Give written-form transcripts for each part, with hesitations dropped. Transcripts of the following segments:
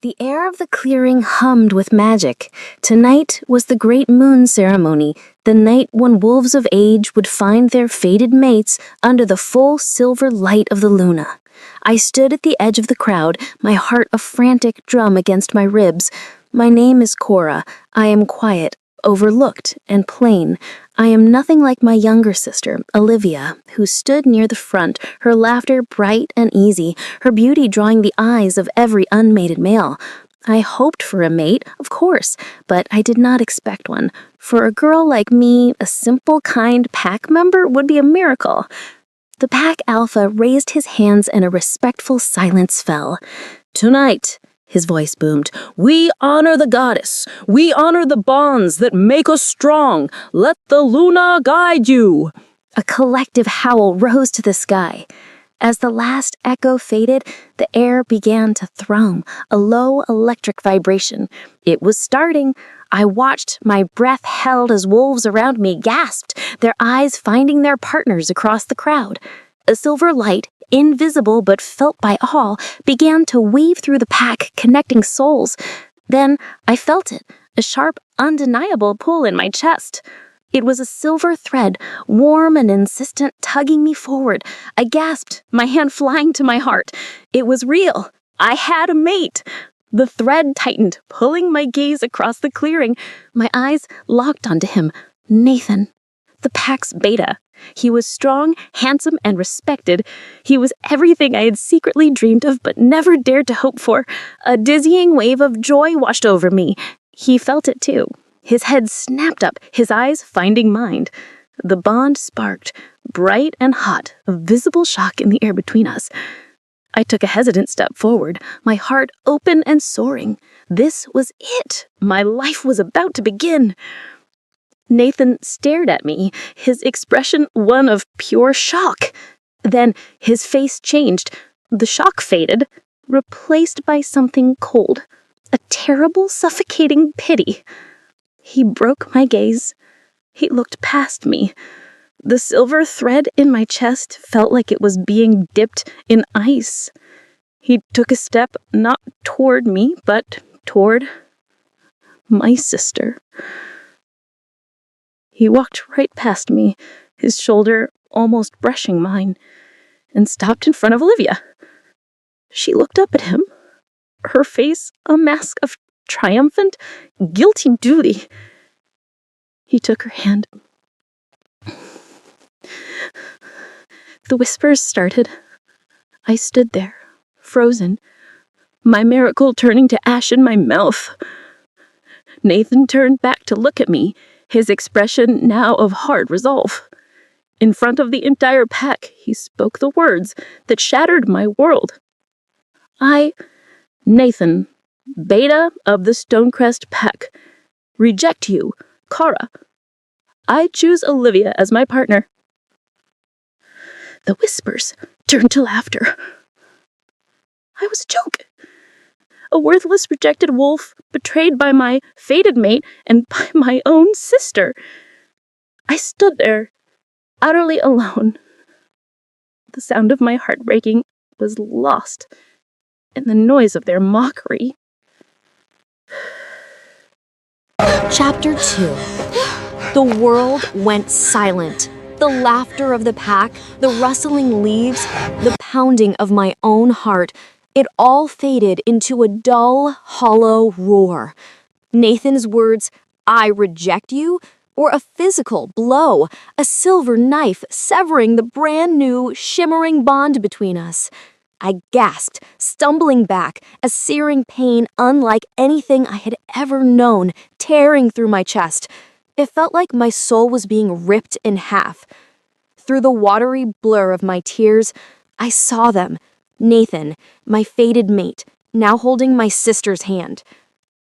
The air of the clearing hummed with magic. Tonight was the great moon ceremony, the night when wolves of age would find their fated mates under the full silver light of the luna. I stood at the edge of the crowd, my heart a frantic drum against my ribs. My name is Cora. I am quiet, overlooked, and plain. I am nothing like my younger sister, Olivia, who stood near the front, her laughter bright and easy, her beauty drawing the eyes of every unmated male. I hoped for a mate, of course, but I did not expect one. For a girl like me, a simple, kind pack member would be a miracle. The pack alpha raised his hands and a respectful silence fell. "Tonight," his voice boomed, "we honor the goddess. We honor the bonds that make us strong. Let the Luna guide you." A collective howl rose to the sky. As the last echo faded, the air began to thrum, a low electric vibration. It was starting. I watched, my breath held as wolves around me gasped, their eyes finding their partners across the crowd. A silver light, invisible but felt by all, began to weave through the pack, connecting souls. Then I felt it, a sharp, undeniable pull in my chest. It was a silver thread, warm and insistent, tugging me forward. I gasped, my hand flying to my heart. It was real. I had a mate. The thread tightened, pulling my gaze across the clearing. My eyes locked onto him. Nathan, the pack's beta. He was strong, handsome, and respected. He was everything I had secretly dreamed of but never dared to hope for. A dizzying wave of joy washed over me. He felt it too. His head snapped up, his eyes finding mine. The bond sparked, bright and hot, a visible shock in the air between us. I took a hesitant step forward, my heart open and soaring. This was it. My life was about to begin. Nathan stared at me, his expression one of pure shock. Then his face changed. The shock faded, replaced by something cold, a terrible, suffocating pity. He broke my gaze. He looked past me. The silver thread in my chest felt like it was being dipped in ice. He took a step not toward me, but toward my sister. He walked right past me, his shoulder almost brushing mine, and stopped in front of Olivia. She looked up at him, her face a mask of triumphant, guilty duty. He took her hand. The whispers started. I stood there, frozen, my miracle turning to ash in my mouth. Nathan turned back to look at me, his expression now of hard resolve. In front of the entire pack, he spoke the words that shattered my world. I, Nathan, beta of the Stonecrest pack, reject you, Cora. I choose Olivia as my partner. The whispers turned to laughter. I was a joke. A worthless, rejected wolf, betrayed by my fated mate and by my own sister. I stood there, utterly alone. The sound of my heart breaking was lost in the noise of their mockery. Chapter 2. The world went silent. The laughter of the pack, the rustling leaves, the pounding of my own heart, it all faded into a dull, hollow roar. Nathan's words, "I reject you," or a physical blow, a silver knife severing the brand new, shimmering bond between us. I gasped, stumbling back, a searing pain unlike anything I had ever known, tearing through my chest. It felt like my soul was being ripped in half. Through the watery blur of my tears, I saw them. Nathan, my fated mate, now holding my sister's hand.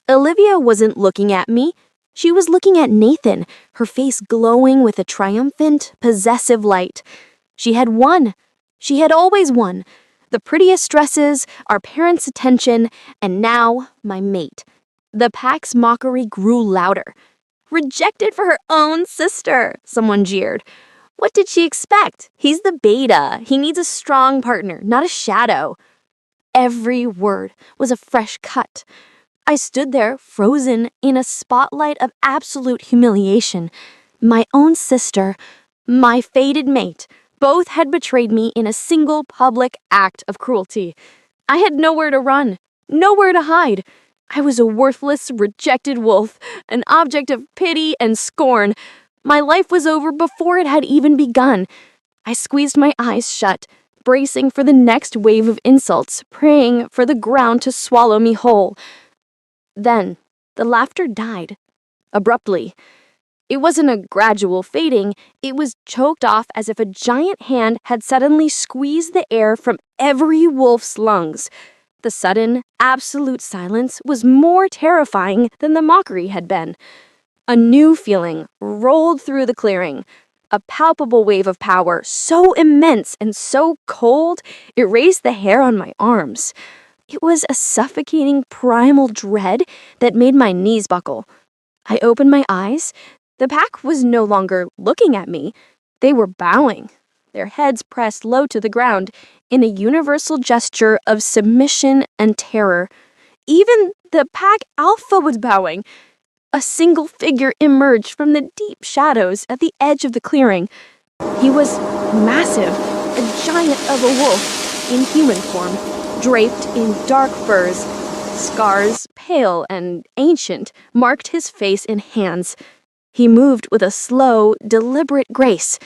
Olivia wasn't looking at me. She was looking at Nathan, her face glowing with a triumphant, possessive light. She had won. She had always won. The prettiest dresses, our parents' attention, and now my mate. The pack's mockery grew louder. "Rejected for her own sister," someone jeered. What did she expect? He's the beta. He needs a strong partner, not a shadow. Every word was a fresh cut. I stood there, frozen in a spotlight of absolute humiliation. My own sister, my fated mate, both had betrayed me in a single public act of cruelty. I had nowhere to run, nowhere to hide. I was a worthless, rejected wolf, an object of pity and scorn. My life was over before it had even begun. I squeezed my eyes shut, bracing for the next wave of insults, praying for the ground to swallow me whole. Then, the laughter died. Abruptly. It wasn't a gradual fading, it was choked off as if a giant hand had suddenly squeezed the air from every wolf's lungs. The sudden, absolute silence was more terrifying than the mockery had been. A new feeling rolled through the clearing. A palpable wave of power, so immense and so cold, it raised the hair on my arms. It was a suffocating primal dread that made my knees buckle. I opened my eyes. The pack was no longer looking at me. They were bowing, their heads pressed low to the ground in a universal gesture of submission and terror. Even the pack alpha was bowing. A single figure emerged from the deep shadows at the edge of the clearing. He was massive, a giant of a wolf in human form, draped in dark furs. Scars, pale and ancient, marked his face and hands. He moved with a slow, deliberate grace,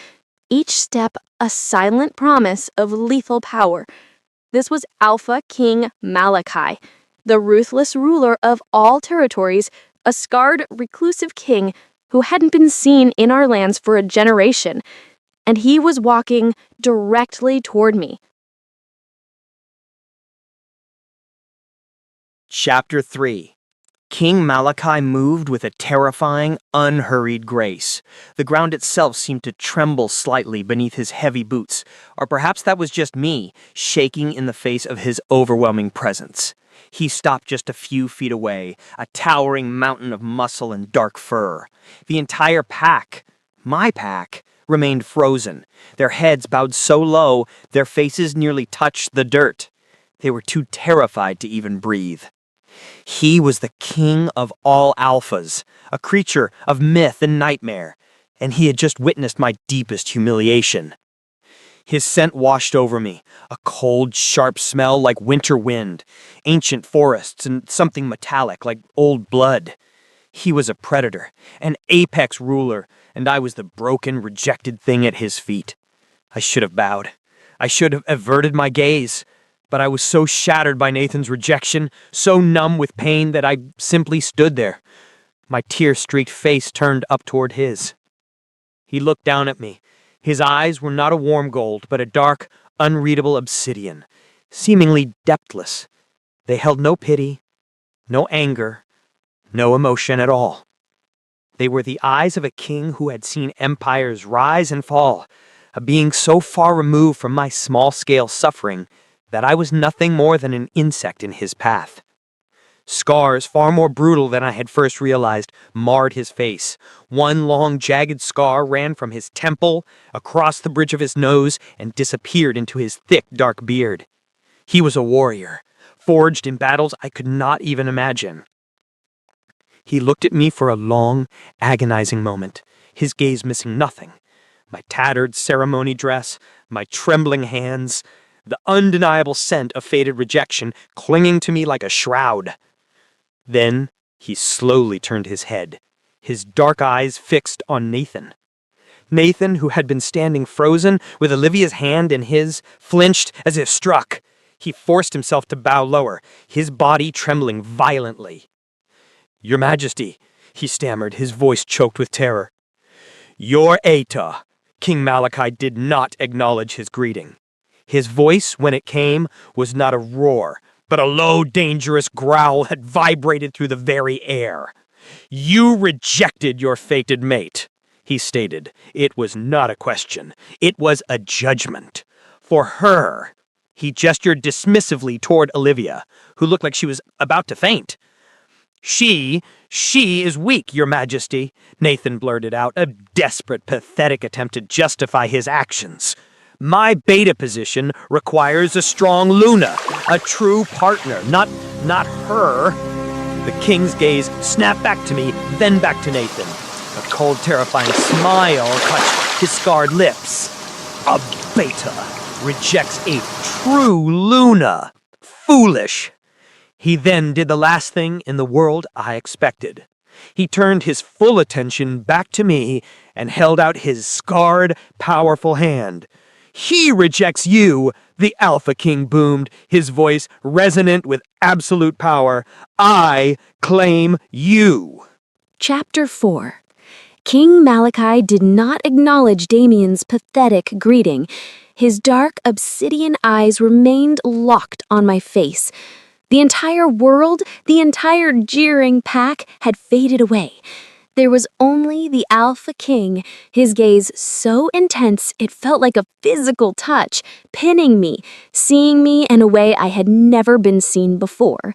each step a silent promise of lethal power. This was Alpha King Malachi, the ruthless ruler of all territories, a scarred, reclusive king who hadn't been seen in our lands for a generation, and he was walking directly toward me. Chapter 3. King Malachi moved with a terrifying, unhurried grace. The ground itself seemed to tremble slightly beneath his heavy boots, or perhaps that was just me, shaking in the face of his overwhelming presence. He stopped just a few feet away, a towering mountain of muscle and dark fur. The entire pack, my pack, remained frozen, their heads bowed so low their faces nearly touched the dirt. They were too terrified to even breathe. He was the king of all alphas, a creature of myth and nightmare, and he had just witnessed my deepest humiliation. His scent washed over me, a cold, sharp smell like winter wind, ancient forests, and something metallic like old blood. He was a predator, an apex ruler, and I was the broken, rejected thing at his feet. I should have bowed. I should have averted my gaze. But I was so shattered by Nathan's rejection, so numb with pain that I simply stood there, my tear-streaked face turned up toward his. He looked down at me. His eyes were not a warm gold, but a dark, unreadable obsidian, seemingly depthless. They held no pity, no anger, no emotion at all. They were the eyes of a king who had seen empires rise and fall, a being so far removed from my small-scale suffering that I was nothing more than an insect in his path. Scars far more brutal than I had first realized marred his face. One long, jagged scar ran from his temple, across the bridge of his nose, and disappeared into his thick, dark beard. He was a warrior, forged in battles I could not even imagine. He looked at me for a long, agonizing moment, his gaze missing nothing. My tattered ceremony dress, my trembling hands, the undeniable scent of faded rejection clinging to me like a shroud. Then he slowly turned his head, his dark eyes fixed on Nathan. Nathan, who had been standing frozen with Olivia's hand in his, flinched as if struck. He forced himself to bow lower, his body trembling violently. "Your Majesty," he stammered, his voice choked with terror. "Your Eta." King Malachi did not acknowledge his greeting. His voice, when it came, was not a roar, but a low, dangerous growl that vibrated through the very air. "You rejected your fated mate," he stated. It was not a question. It was a judgment. For her, he gestured dismissively toward Olivia, who looked like she was about to faint. She is weak, Your Majesty," Nathan blurted out, a desperate, pathetic attempt to justify his actions. My beta position requires a strong Luna, a true partner, not her. The king's gaze snapped back to me, then back to Nathan. A cold, terrifying smile touched his scarred lips. A beta rejects a true Luna. Foolish. He then did the last thing in the world I expected. He turned his full attention back to me and held out his scarred, powerful hand. He rejects you, the Alpha King boomed, his voice resonant with absolute power. I claim you. Chapter 4. King Malachi did not acknowledge Damien's pathetic greeting. His dark obsidian eyes remained locked on my face. The entire world, the entire jeering pack had faded away. There was only the Alpha King, his gaze so intense it felt like a physical touch, pinning me, seeing me in a way I had never been seen before.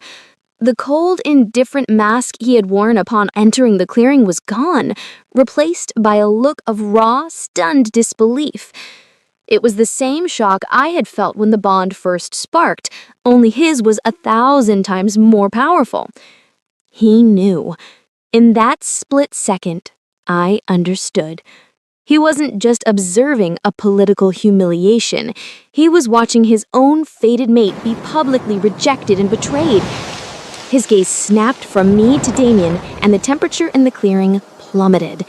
The cold, indifferent mask he had worn upon entering the clearing was gone, replaced by a look of raw, stunned disbelief. It was the same shock I had felt when the bond first sparked, only his was 1,000 times more powerful. He knew. In that split second, I understood. He wasn't just observing a political humiliation. He was watching his own fated mate be publicly rejected and betrayed. His gaze snapped from me to Damien, and the temperature in the clearing plummeted.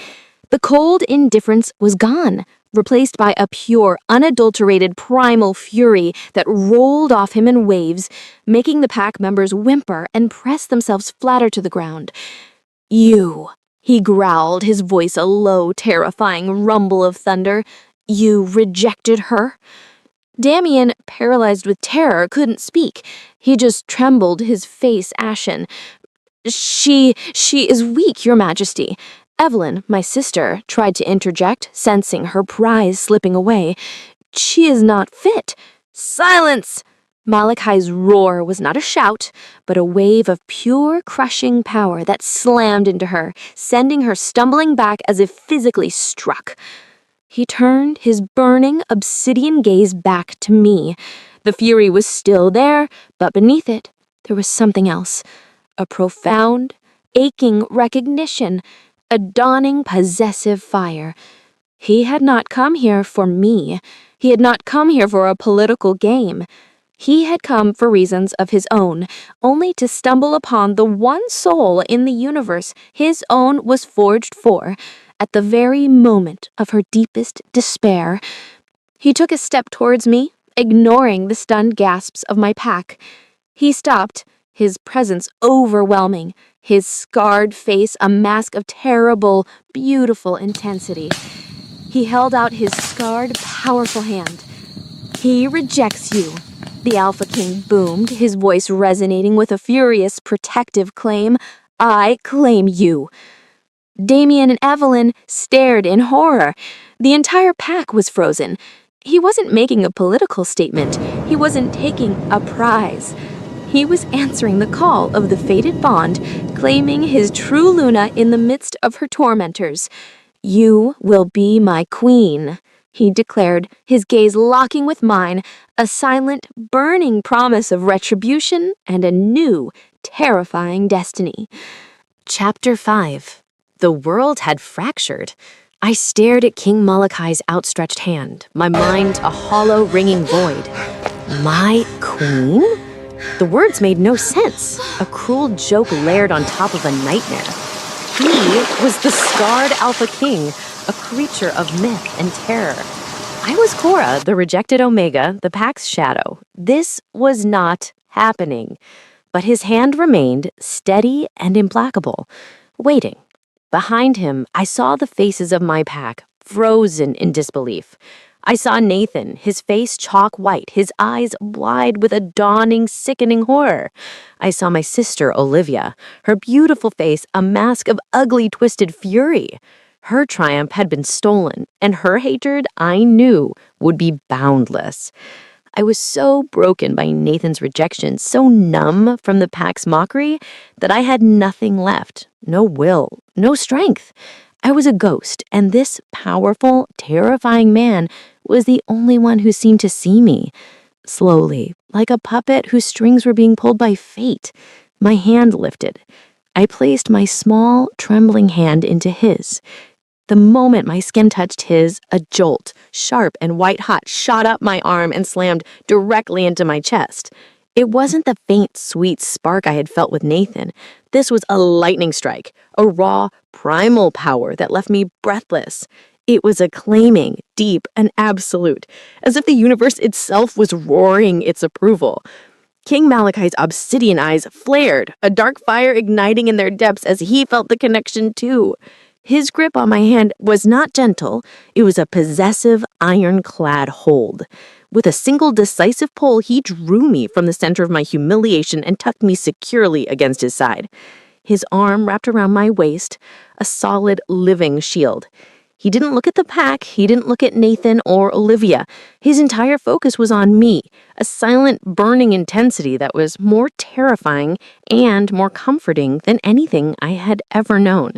The cold indifference was gone, replaced by a pure, unadulterated primal fury that rolled off him in waves, making the pack members whimper and press themselves flatter to the ground. You, he growled, his voice a low, terrifying rumble of thunder. You rejected her? Damien, paralyzed with terror, couldn't speak. He just trembled, his face ashen. She is weak, Your Majesty. Evelyn, my sister, tried to interject, sensing her prize slipping away. She is not fit. Silence! Malachi's roar was not a shout, but a wave of pure, crushing power that slammed into her, sending her stumbling back as if physically struck. He turned his burning, obsidian gaze back to me. The fury was still there, but beneath it, there was something else. A profound, aching recognition, a dawning, possessive fire. He had not come here for me. He had not come here for a political game. He had come for reasons of his own, only to stumble upon the one soul in the universe his own was forged for, at the very moment of her deepest despair. He took a step towards me, ignoring the stunned gasps of my pack. He stopped, his presence overwhelming, his scarred face a mask of terrible, beautiful intensity. He held out his scarred, powerful hand. He rejects you, the Alpha King boomed, his voice resonating with a furious, protective claim. I claim you. Damien and Evelyn stared in horror. The entire pack was frozen. He wasn't making a political statement. He wasn't taking a prize. He was answering the call of the fated bond, claiming his true Luna in the midst of her tormentors. You will be my queen, he declared, his gaze locking with mine, a silent, burning promise of retribution and a new, terrifying destiny. Chapter 5. The world had fractured. I stared at King Malachi's outstretched hand, my mind a hollow, ringing void. My queen? The words made no sense, a cruel joke layered on top of a nightmare. He was the scarred Alpha King, a creature of myth and terror. I was Cora, the rejected Omega, the pack's shadow. This was not happening. But his hand remained steady and implacable, waiting. Behind him, I saw the faces of my pack, frozen in disbelief. I saw Nathan, his face chalk white, his eyes wide with a dawning, sickening horror. I saw my sister, Olivia, her beautiful face a mask of ugly, twisted fury. Her triumph had been stolen, and her hatred, I knew, would be boundless. I was so broken by Nathan's rejection, so numb from the pack's mockery, that I had nothing left, no will, no strength. I was a ghost, and this powerful, terrifying man was the only one who seemed to see me. Slowly, like a puppet whose strings were being pulled by fate, my hand lifted. I placed my small, trembling hand into his. The moment my skin touched his, a jolt, sharp and white-hot, shot up my arm and slammed directly into my chest. It wasn't the faint, sweet spark I had felt with Nathan. This was a lightning strike, a raw, primal power that left me breathless. It was acclaiming, deep, and absolute, as if the universe itself was roaring its approval. King Malachi's obsidian eyes flared, a dark fire igniting in their depths as he felt the connection too. His grip on my hand was not gentle, it was a possessive, ironclad hold. With a single decisive pull, he drew me from the center of my humiliation and tucked me securely against his side. His arm wrapped around my waist, a solid, living shield. He didn't look at the pack, he didn't look at Nathan or Olivia. His entire focus was on me, a silent, burning intensity that was more terrifying and more comforting than anything I had ever known.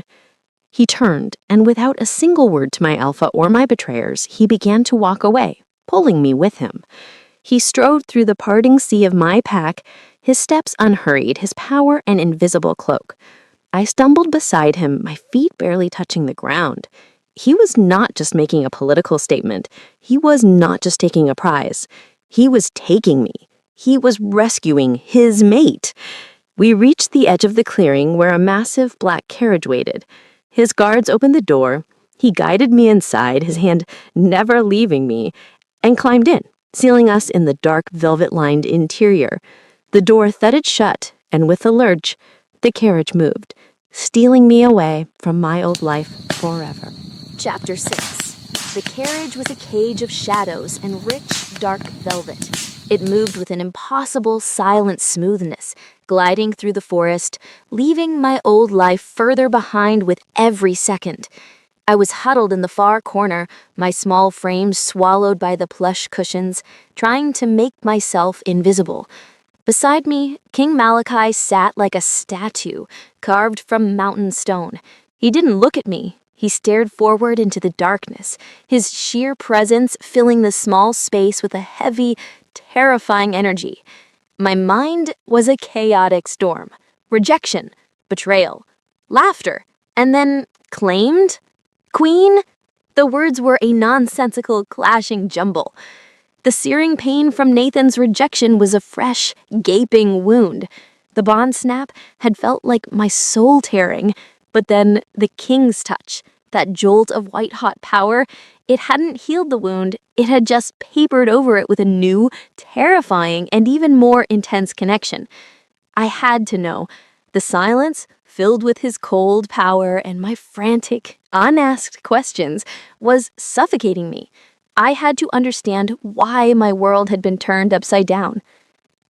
He turned, and without a single word to my alpha or my betrayers, he began to walk away, pulling me with him. He strode through the parting sea of my pack, his steps unhurried, his power an invisible cloak. I stumbled beside him, my feet barely touching the ground. He was not just making a political statement. He was not just taking a prize. He was taking me. He was rescuing his mate. We reached the edge of the clearing where a massive black carriage waited. His guards opened the door. He guided me inside, his hand never leaving me, and climbed in, sealing us in the dark velvet-lined interior. The door thudded shut, and with a lurch, the carriage moved, stealing me away from my old life forever. Chapter 6. The carriage was a cage of shadows and rich, dark velvet. It moved with an impossible, silent smoothness, gliding through the forest, leaving my old life further behind with every second. I was huddled in the far corner, my small frame swallowed by the plush cushions, trying to make myself invisible. Beside me, King Malachi sat like a statue, carved from mountain stone. He didn't look at me. He stared forward into the darkness, his sheer presence filling the small space with a heavy, terrifying energy. My mind was a chaotic storm. Rejection, betrayal, laughter, and then claimed? Queen? The words were a nonsensical, clashing jumble. The searing pain from Nathan's rejection was a fresh, gaping wound. The bond snap had felt like my soul tearing, but then the king's touch, that jolt of white-hot power, it hadn't healed the wound, it had just papered over it with a new, terrifying, and even more intense connection. I had to know. The silence, filled with his cold power and my frantic, unasked questions, was suffocating me. I had to understand why my world had been turned upside down.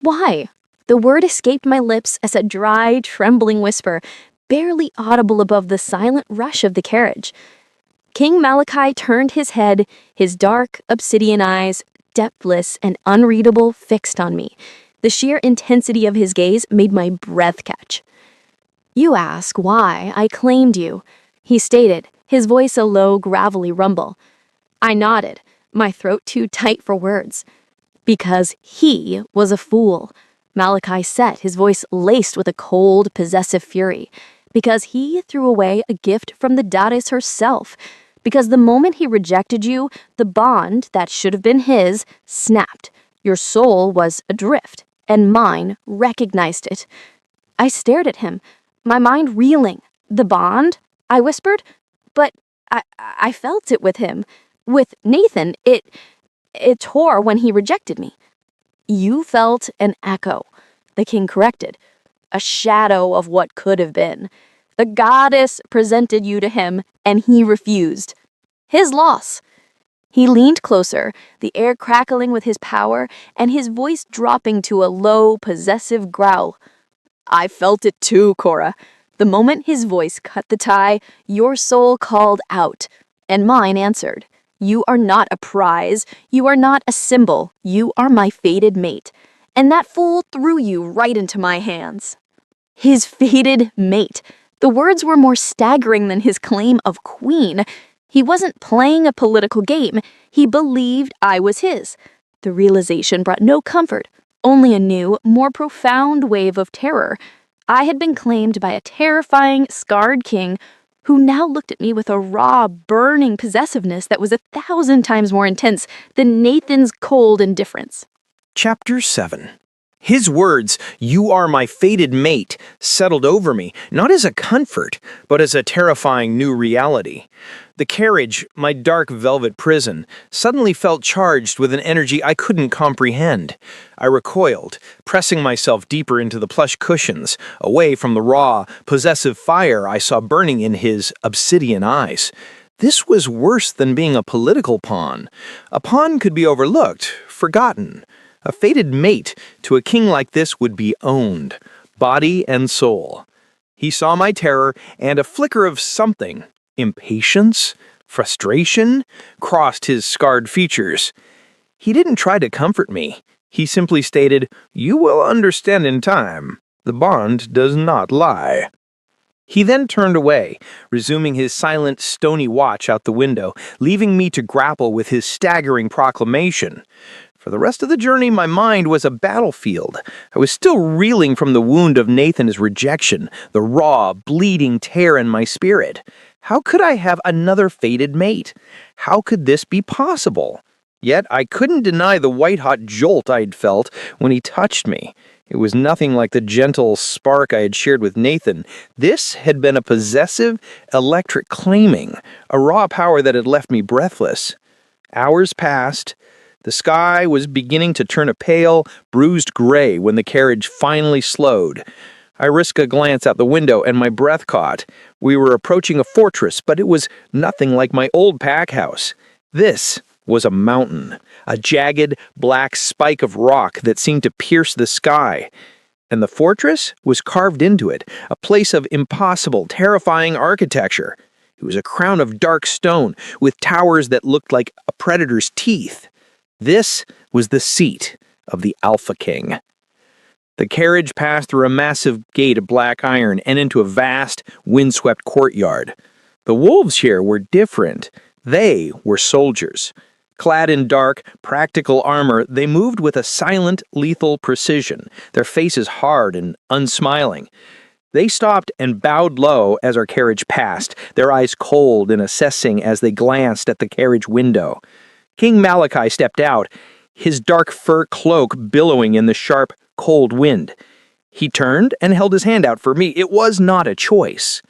Why? The word escaped my lips as a dry, trembling whisper, barely audible above the silent rush of the carriage. King Malachi turned his head, his dark, obsidian eyes, depthless and unreadable, fixed on me. The sheer intensity of his gaze made my breath catch. "You ask why I claimed you," he stated, his voice a low, gravelly rumble. I nodded, my throat too tight for words. "Because he was a fool," Malachi said, his voice laced with a cold, possessive fury. "Because he threw away a gift from the goddess herself. Because the moment he rejected you, the bond that should have been his snapped. Your soul was adrift, and mine recognized it." I stared at him, my mind reeling. "The bond?" I whispered. "But I felt it with him. With Nathan, it tore when he rejected me." "You felt an echo," the king corrected. "A shadow of what could have been. The goddess presented you to him, and he refused. His loss." He leaned closer, the air crackling with his power, and his voice dropping to a low, possessive growl. "I felt it too, Cora. The moment his voice cut the tie, your soul called out, and mine answered. You are not a prize. You are not a symbol. You are my fated mate. And that fool threw you right into my hands." His fated mate. The words were more staggering than his claim of queen. He wasn't playing a political game. He believed I was his. The realization brought no comfort, only a new, more profound wave of terror. I had been claimed by a terrifying, scarred king who now looked at me with a raw, burning possessiveness that was 1,000 times more intense than Nathan's cold indifference. Chapter 7. His words, "You are my fated mate," settled over me, not as a comfort, but as a terrifying new reality. The carriage, my dark velvet prison, suddenly felt charged with an energy I couldn't comprehend. I recoiled, pressing myself deeper into the plush cushions, away from the raw, possessive fire I saw burning in his obsidian eyes. This was worse than being a political pawn. A pawn could be overlooked, forgotten. A fated mate to a king like this would be owned, body and soul. He saw my terror, and a flicker of something, impatience, frustration, crossed his scarred features. He didn't try to comfort me. He simply stated, "You will understand in time. The bond does not lie." He then turned away, resuming his silent, stony watch out the window, leaving me to grapple with his staggering proclamation. For the rest of the journey, my mind was a battlefield. I was still reeling from the wound of Nathan's rejection, the raw, bleeding tear in my spirit. How could I have another fated mate? How could this be possible? Yet I couldn't deny the white-hot jolt I'd felt when he touched me. It was nothing like the gentle spark I had shared with Nathan. This had been a possessive, electric claiming, a raw power that had left me breathless. Hours passed. The sky was beginning to turn a pale, bruised gray when the carriage finally slowed. I risked a glance out the window and my breath caught. We were approaching a fortress, but it was nothing like my old pack house. This was a mountain, a jagged, black spike of rock that seemed to pierce the sky. And the fortress was carved into it, a place of impossible, terrifying architecture. It was a crown of dark stone, with towers that looked like a predator's teeth. This was the seat of the Alpha King. The carriage passed through a massive gate of black iron and into a vast, windswept courtyard. The wolves here were different. They were soldiers. Clad in dark, practical armor, they moved with a silent, lethal precision, their faces hard and unsmiling. They stopped and bowed low as our carriage passed, their eyes cold and assessing as they glanced at the carriage window. King Malachi stepped out, his dark fur cloak billowing in the sharp, cold wind. He turned and held his hand out for me. It was not a choice.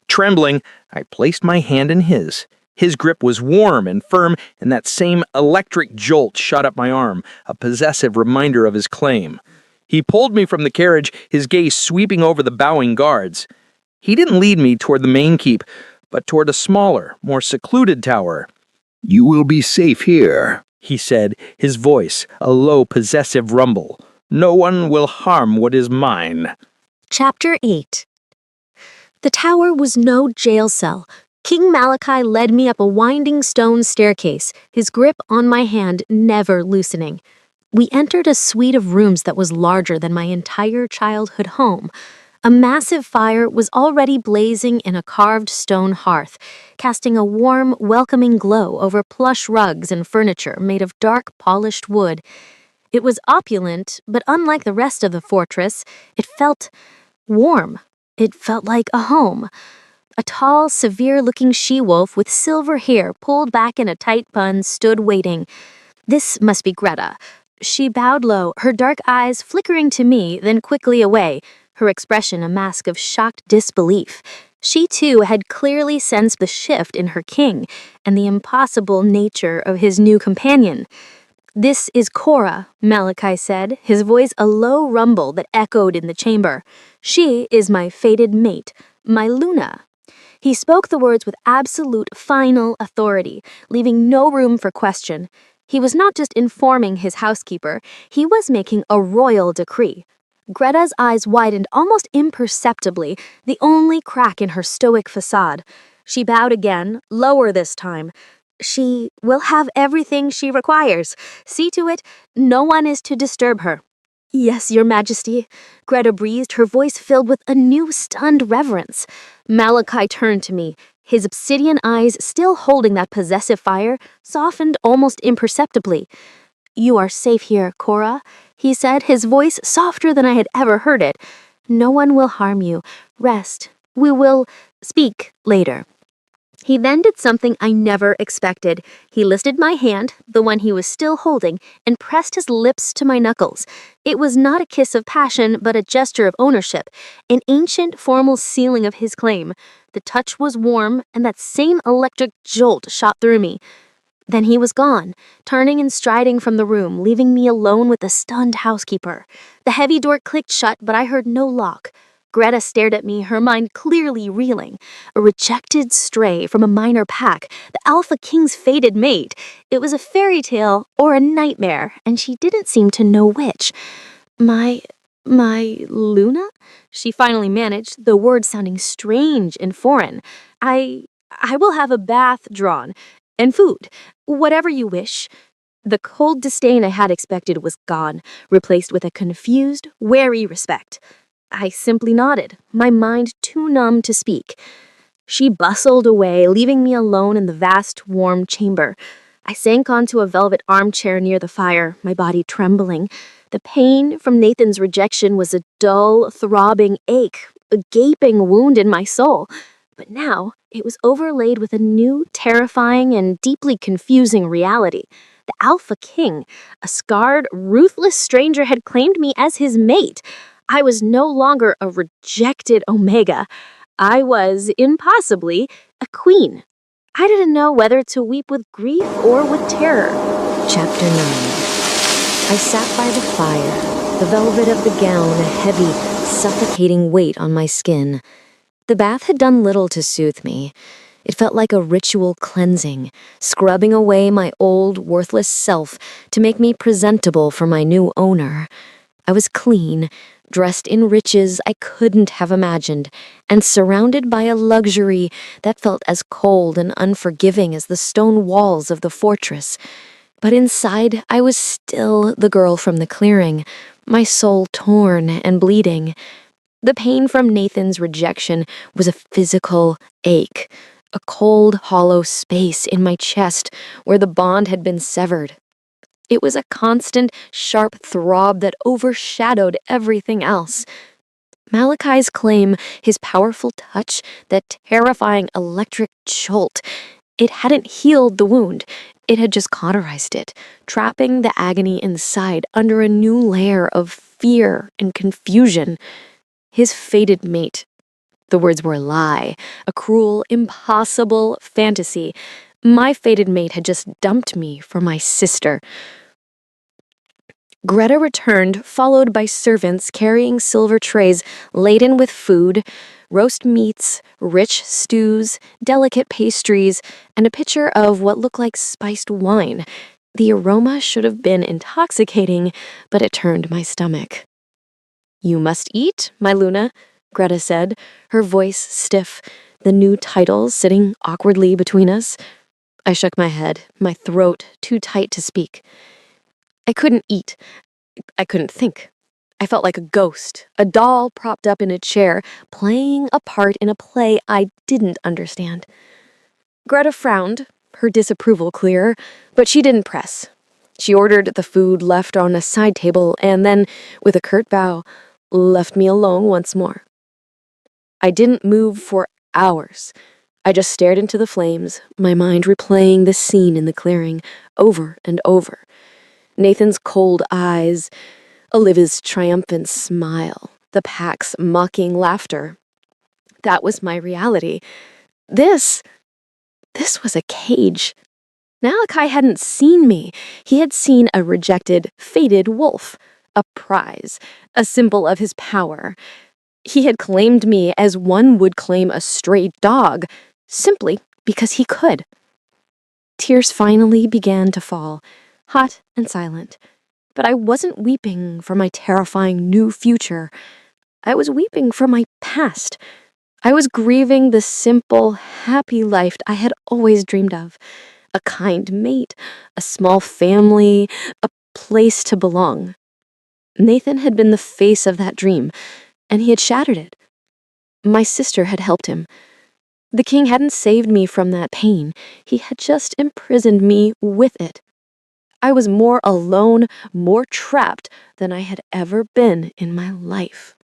Trembling, I placed my hand in his. His grip was warm and firm, and that same electric jolt shot up my arm, a possessive reminder of his claim. He pulled me from the carriage, his gaze sweeping over the bowing guards. He didn't lead me toward the main keep, but toward a smaller, more secluded tower. "You will be safe here," he said, his voice a low, possessive rumble. "No one will harm what is mine." Chapter 8. The tower was no jail cell. King Malachi led me up a winding stone staircase, his grip on my hand never loosening. We entered a suite of rooms that was larger than my entire childhood home. A massive fire was already blazing in a carved stone hearth, casting a warm, welcoming glow over plush rugs and furniture made of dark, polished wood. It was opulent, but unlike the rest of the fortress, it felt warm. It felt like a home. A tall, severe-looking she-wolf with silver hair pulled back in a tight bun stood waiting. This must be Greta. She bowed low, her dark eyes flickering to me, then quickly away, her expression a mask of shocked disbelief. She, too, had clearly sensed the shift in her king and the impossible nature of his new companion. "This is Cora," Malachi said, his voice a low rumble that echoed in the chamber. "She is my fated mate, my Luna." He spoke the words with absolute, final authority, leaving no room for question. He was not just informing his housekeeper, he was making a royal decree. Greta's eyes widened almost imperceptibly, the only crack in her stoic facade. She bowed again, lower this time. "She will have everything she requires. See to it, no one is to disturb her." "Yes, Your Majesty," Greta breathed, her voice filled with a new stunned reverence. Malachi turned to me, His obsidian eyes, still holding that possessive fire, softened almost imperceptibly. "You are safe here, Cora," he said, his voice softer than I had ever heard it. "No one will harm you. Rest. We will speak later." He then did something I never expected. He lifted my hand, the one he was still holding, and pressed his lips to my knuckles. It was not a kiss of passion, but a gesture of ownership, an ancient, formal sealing of his claim. The touch was warm, and that same electric jolt shot through me. Then he was gone, turning and striding from the room, leaving me alone with the stunned housekeeper. The heavy door clicked shut, but I heard no lock. Greta stared at me, her mind clearly reeling. A rejected stray from a minor pack, the Alpha King's fated mate. It was a fairy tale or a nightmare, and she didn't seem to know which. My Luna? She finally managed, the word sounding strange and foreign. I will have a bath drawn, and food, whatever you wish." The cold disdain I had expected was gone, replaced with a confused, wary respect. I simply nodded, my mind too numb to speak. She bustled away, leaving me alone in the vast, warm chamber. I sank onto a velvet armchair near the fire, my body trembling. The pain from Nathan's rejection was a dull, throbbing ache, a gaping wound in my soul. But now, it was overlaid with a new, terrifying, and deeply confusing reality. The Alpha King, a scarred, ruthless stranger, had claimed me as his mate. I was no longer a rejected Omega. I was, impossibly, a queen. I didn't know whether to weep with grief or with terror. Chapter 9. I sat by the fire, the velvet of the gown a heavy, suffocating weight on my skin. The bath had done little to soothe me. It felt like a ritual cleansing, scrubbing away my old, worthless self to make me presentable for my new owner. I was clean, dressed in riches I couldn't have imagined, and surrounded by a luxury that felt as cold and unforgiving as the stone walls of the fortress. But inside, I was still the girl from the clearing, my soul torn and bleeding. The pain from Nathan's rejection was a physical ache, a cold, hollow space in my chest where the bond had been severed. It was a constant, sharp throb that overshadowed everything else. Malachi's claim, his powerful touch, that terrifying electric jolt, it hadn't healed the wound. It had just cauterized it, trapping the agony inside under a new layer of fear and confusion. His fated mate. The words were a lie, a cruel, impossible fantasy. My fated mate had just dumped me for my sister. Greta returned, followed by servants carrying silver trays laden with food, roast meats, rich stews, delicate pastries, and a pitcher of what looked like spiced wine. The aroma should have been intoxicating, but it turned my stomach. "You must eat, my Luna," Greta said, her voice stiff, the new titles sitting awkwardly between us. I shook my head, my throat too tight to speak. I couldn't eat. I couldn't think. I felt like a ghost, a doll propped up in a chair, playing a part in a play I didn't understand. Greta frowned, her disapproval clear, but she didn't press. She ordered the food left on a side table and then, with a curt bow, left me alone once more. I didn't move for hours. I just stared into the flames, my mind replaying the scene in the clearing over and over. Nathan's cold eyes, Olivia's triumphant smile, the pack's mocking laughter. That was my reality. This was a cage. Malachi hadn't seen me. He had seen a rejected, fated wolf, a prize, a symbol of his power. He had claimed me as one would claim a stray dog, simply because he could. Tears finally began to fall, hot and silent, but I wasn't weeping for my terrifying new future. I was weeping for my past. I was grieving the simple, happy life I had always dreamed of. A kind mate, a small family, a place to belong. Nathan had been the face of that dream, and he had shattered it. My sister had helped him. The king hadn't saved me from that pain. He had just imprisoned me with it. I was more alone, more trapped than I had ever been in my life.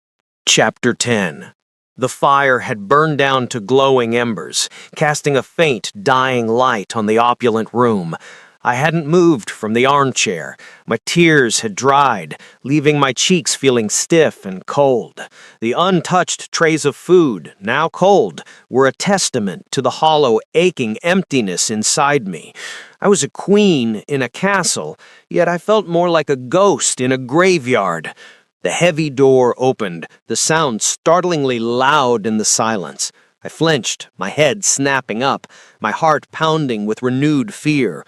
Chapter 10. The fire had burned down to glowing embers, casting a faint, dying light on the opulent room. I hadn't moved from the armchair. My tears had dried, leaving my cheeks feeling stiff and cold. The untouched trays of food, now cold, were a testament to the hollow, aching emptiness inside me. I was a queen in a castle, yet I felt more like a ghost in a graveyard. The heavy door opened, the sound startlingly loud in the silence. I flinched, my head snapping up, my heart pounding with renewed fear.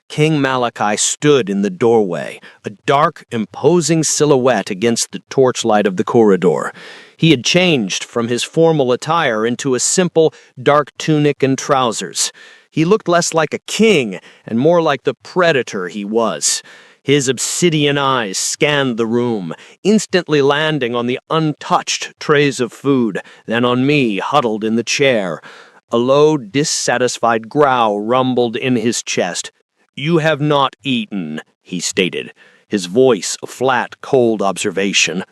King Malachi stood in the doorway, a dark, imposing silhouette against the torchlight of the corridor. He had changed from his formal attire into a simple, dark tunic and trousers. He looked less like a king and more like the predator he was. His obsidian eyes scanned the room, instantly landing on the untouched trays of food, then on me huddled in the chair. A low, dissatisfied growl rumbled in his chest. "You have not eaten," he stated, his voice a flat, cold observation.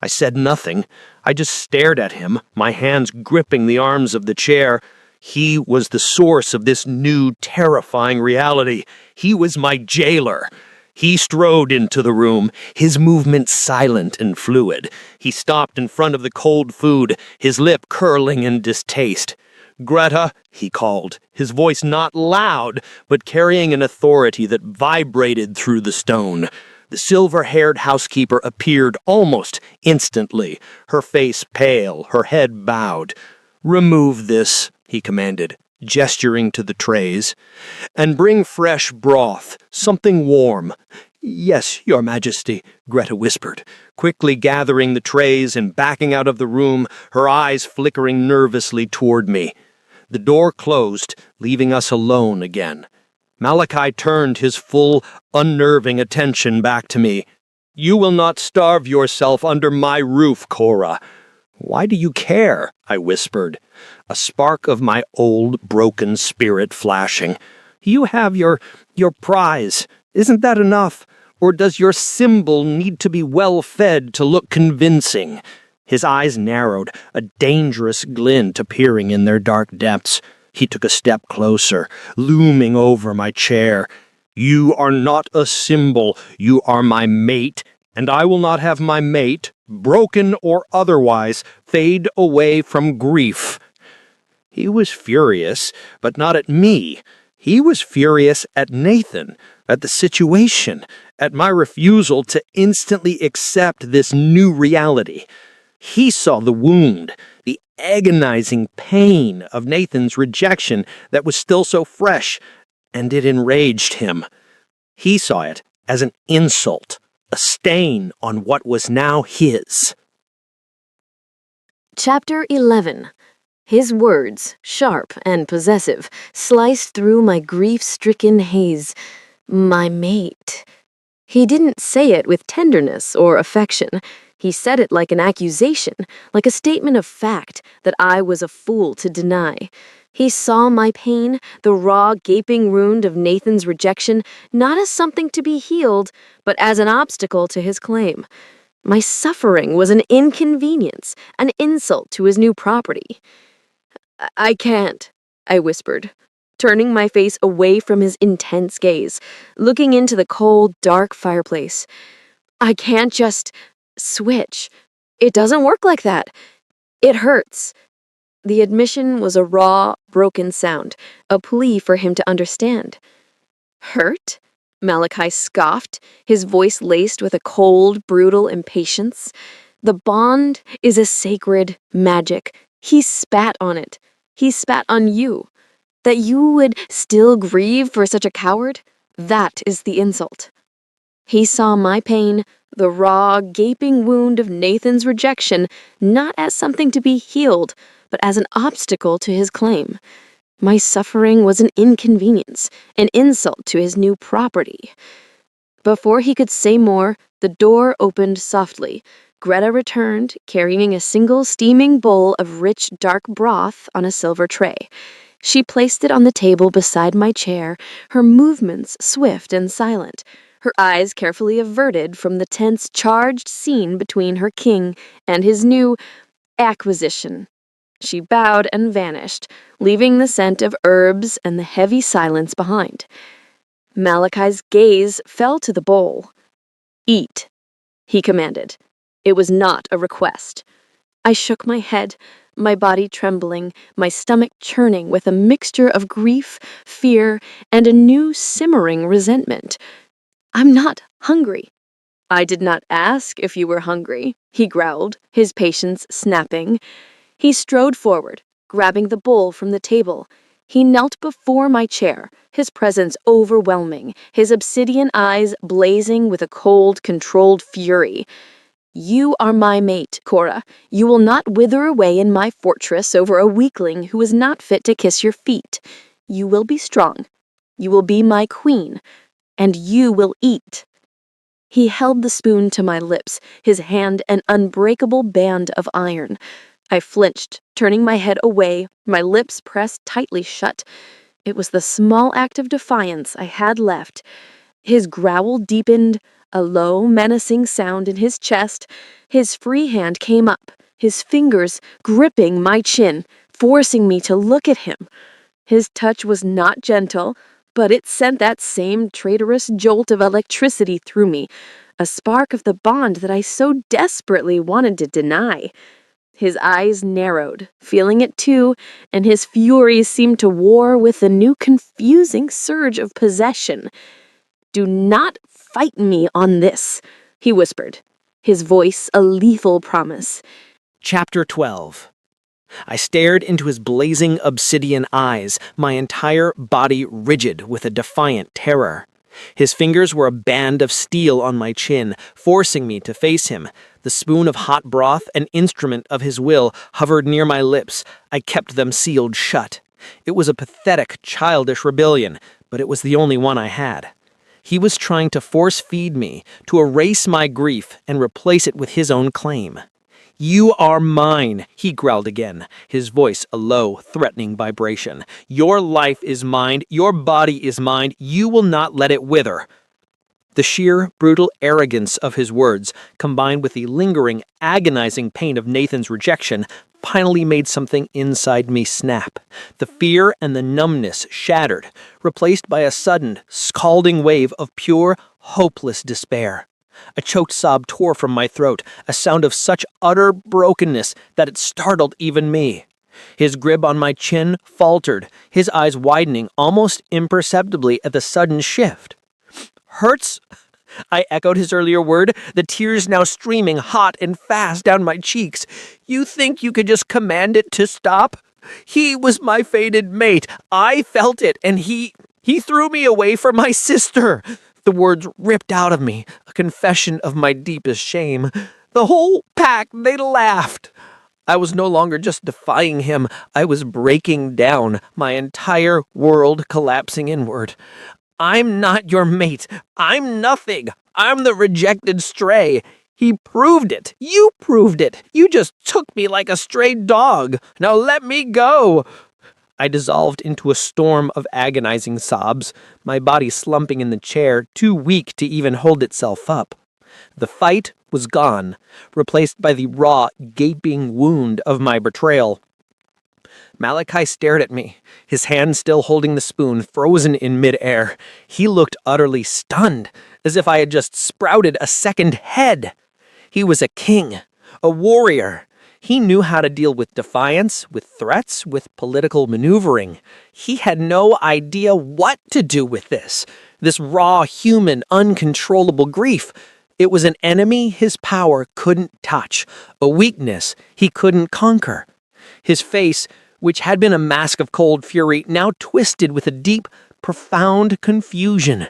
I said nothing. I just stared at him, my hands gripping the arms of the chair. He was the source of this new, terrifying reality. He was my jailer. He strode into the room, his movements silent and fluid. He stopped in front of the cold food, his lip curling in distaste. "Greta," he called, his voice not loud, but carrying an authority that vibrated through the stone. The silver-haired housekeeper appeared almost instantly, her face pale, her head bowed. "Remove this," he commanded, gesturing to the trays, "and bring fresh broth, something warm." "Yes, Your Majesty," Greta whispered, quickly gathering the trays and backing out of the room, her eyes flickering nervously toward me. The door closed, leaving us alone again. Malachi turned his full, unnerving attention back to me. "You will not starve yourself under my roof, Cora." "Why do you care?" I whispered, a spark of my old, broken spirit flashing. "You have your prize. Isn't that enough? Or does your symbol need to be well-fed to look convincing?" His eyes narrowed, a dangerous glint appearing in their dark depths. He took a step closer, looming over my chair. "You are not a symbol. You are my mate, and I will not have my mate, broken or otherwise, fade away from grief." He was furious, but not at me. He was furious at Nathan, at the situation, at my refusal to instantly accept this new reality. He saw the wound, the agonizing pain of Nathan's rejection that was still so fresh, and it enraged him. He saw it as an insult, a stain on what was now his. Chapter 11. His words, sharp and possessive, sliced through my grief-stricken haze. My mate. He didn't say it with tenderness or affection. He said it like an accusation, like a statement of fact that I was a fool to deny. He saw my pain, the raw, gaping wound of Nathan's rejection, not as something to be healed, but as an obstacle to his claim. My suffering was an inconvenience, an insult to his new property. "I can't," I whispered, turning my face away from his intense gaze, looking into the cold, dark fireplace. "I can't just switch. It doesn't work like that. It hurts." The admission was a raw, broken sound, a plea for him to understand. "Hurt?" Malachi scoffed, his voice laced with a cold, brutal impatience. "The bond is a sacred magic. He spat on it. He spat on you. That you would still grieve for such a coward? That is the insult." He saw my pain, the raw, gaping wound of Nathan's rejection, not as something to be healed, but as an obstacle to his claim. My suffering was an inconvenience, an insult to his new property. Before he could say more, the door opened softly, Greta returned, carrying a single steaming bowl of rich, dark broth on a silver tray. She placed it on the table beside my chair, her movements swift and silent, her eyes carefully averted from the tense, charged scene between her king and his new acquisition. She bowed and vanished, leaving the scent of herbs and the heavy silence behind. Malachi's gaze fell to the bowl. "Eat," he commanded. It was not a request. I shook my head, my body trembling, my stomach churning with a mixture of grief, fear, and a new simmering resentment. "I'm not hungry." "I did not ask if you were hungry," he growled, his patience snapping. He strode forward, grabbing the bowl from the table. He knelt before my chair, his presence overwhelming, his obsidian eyes blazing with a cold, controlled fury. "You are my mate, Cora. You will not wither away in my fortress over a weakling who is not fit to kiss your feet. You will be strong. You will be my queen. And you will eat." He held the spoon to my lips, his hand an unbreakable band of iron. I flinched, turning my head away, my lips pressed tightly shut. It was the small act of defiance I had left. His growl deepened, a low, menacing sound in his chest. His free hand came up, his fingers gripping my chin, forcing me to look at him. His touch was not gentle, but it sent that same traitorous jolt of electricity through me, a spark of the bond that I so desperately wanted to deny. His eyes narrowed, feeling it too, and his fury seemed to war with the new confusing surge of possession. "Do not fight me on this," he whispered, his voice a lethal promise. Chapter 12. I stared into his blazing obsidian eyes, my entire body rigid with a defiant terror. His fingers were a band of steel on my chin, forcing me to face him. The spoon of hot broth, an instrument of his will, hovered near my lips. I kept them sealed shut. It was a pathetic, childish rebellion, but it was the only one I had. He was trying to force-feed me, to erase my grief and replace it with his own claim. "You are mine," he growled again, his voice a low, threatening vibration. "Your life is mine, your body is mine, you will not let it wither." The sheer, brutal arrogance of his words, combined with the lingering, agonizing pain of Nathan's rejection, finally made something inside me snap. The fear and the numbness shattered, replaced by a sudden, scalding wave of pure, hopeless despair. A choked sob tore from my throat, a sound of such utter brokenness that it startled even me. His grip on my chin faltered, his eyes widening almost imperceptibly at the sudden shift. "Hurts?" I echoed his earlier word, the tears now streaming hot and fast down my cheeks. "You think you could just command it to stop? He was my fated mate. I felt it, and he threw me away from my sister." The words ripped out of me, a confession of my deepest shame. The whole pack, they laughed. I was no longer just defying him. I was breaking down, my entire world collapsing inward. "I'm not your mate. I'm nothing. I'm the rejected stray. He proved it. You proved it. You just took me like a stray dog. Now let me go." I dissolved into a storm of agonizing sobs, my body slumping in the chair, too weak to even hold itself up. The fight was gone, replaced by the raw, gaping wound of my betrayal. Malachi stared at me, his hand still holding the spoon, frozen in midair. He looked utterly stunned, as if I had just sprouted a second head. He was a king, a warrior. He knew how to deal with defiance, with threats, with political maneuvering. He had no idea what to do with this raw, human, uncontrollable grief. It was an enemy his power couldn't touch, a weakness he couldn't conquer. His face, which had been a mask of cold fury, now twisted with a deep, profound confusion.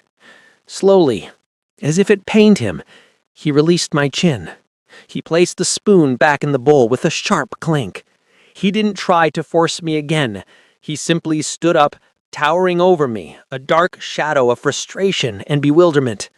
Slowly, as if it pained him, he released my chin. He placed the spoon back in the bowl with a sharp clink. He didn't try to force me again. He simply stood up, towering over me, a dark shadow of frustration and bewilderment.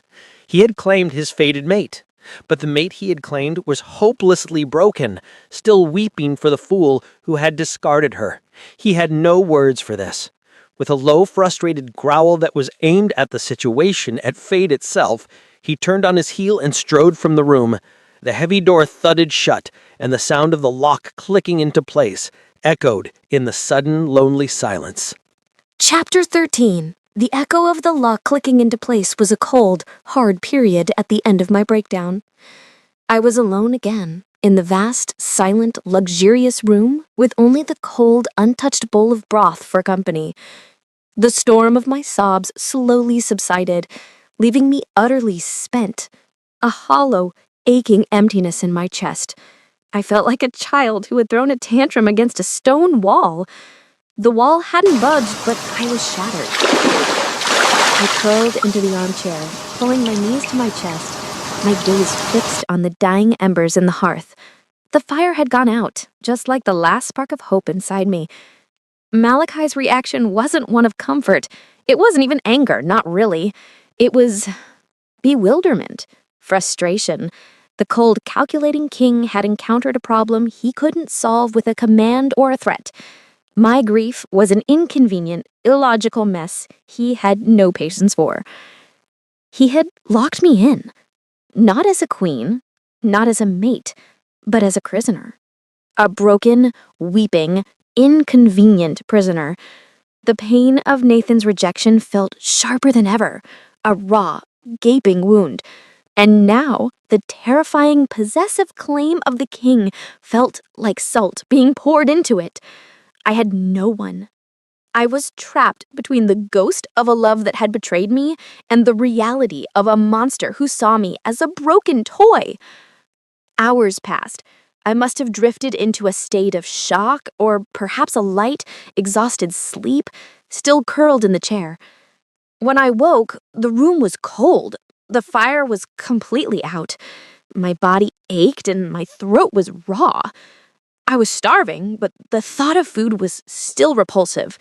He had claimed his fated mate, But the mate he had claimed was hopelessly broken, still weeping for the fool who had discarded her. He had no words for this. With a low, frustrated growl that was aimed at the situation, at fate itself, he turned on his heel and strode from the room. The heavy door thudded shut, and the sound of the lock clicking into place echoed in the sudden, lonely silence. Chapter 13. The echo of the lock clicking into place was a cold, hard period at the end of my breakdown. I was alone again, in the vast, silent, luxurious room with only the cold, untouched bowl of broth for company. The storm of my sobs slowly subsided, leaving me utterly spent, a hollow, aching emptiness in my chest. I felt like a child who had thrown a tantrum against a stone wall. The wall hadn't budged, but I was shattered. I curled into the armchair, pulling my knees to my chest, my gaze fixed on the dying embers in the hearth. The fire had gone out, just like the last spark of hope inside me. Malachi's reaction wasn't one of comfort. It wasn't even anger, not really. It was bewilderment, frustration. The cold, calculating king had encountered a problem he couldn't solve with a command or a threat. My grief was an inconvenient, illogical mess he had no patience for. He had locked me in, not as a queen, not as a mate, but as a prisoner. A broken, weeping, inconvenient prisoner. The pain of Nathan's rejection felt sharper than ever, a raw, gaping wound. And now, the terrifying, possessive claim of the king felt like salt being poured into it. I had no one. I was trapped between the ghost of a love that had betrayed me and the reality of a monster who saw me as a broken toy. Hours passed. I must have drifted into a state of shock or perhaps a light, exhausted sleep, still curled in the chair. When I woke, the room was cold. The fire was completely out. My body ached and my throat was raw. I was starving, but the thought of food was still repulsive.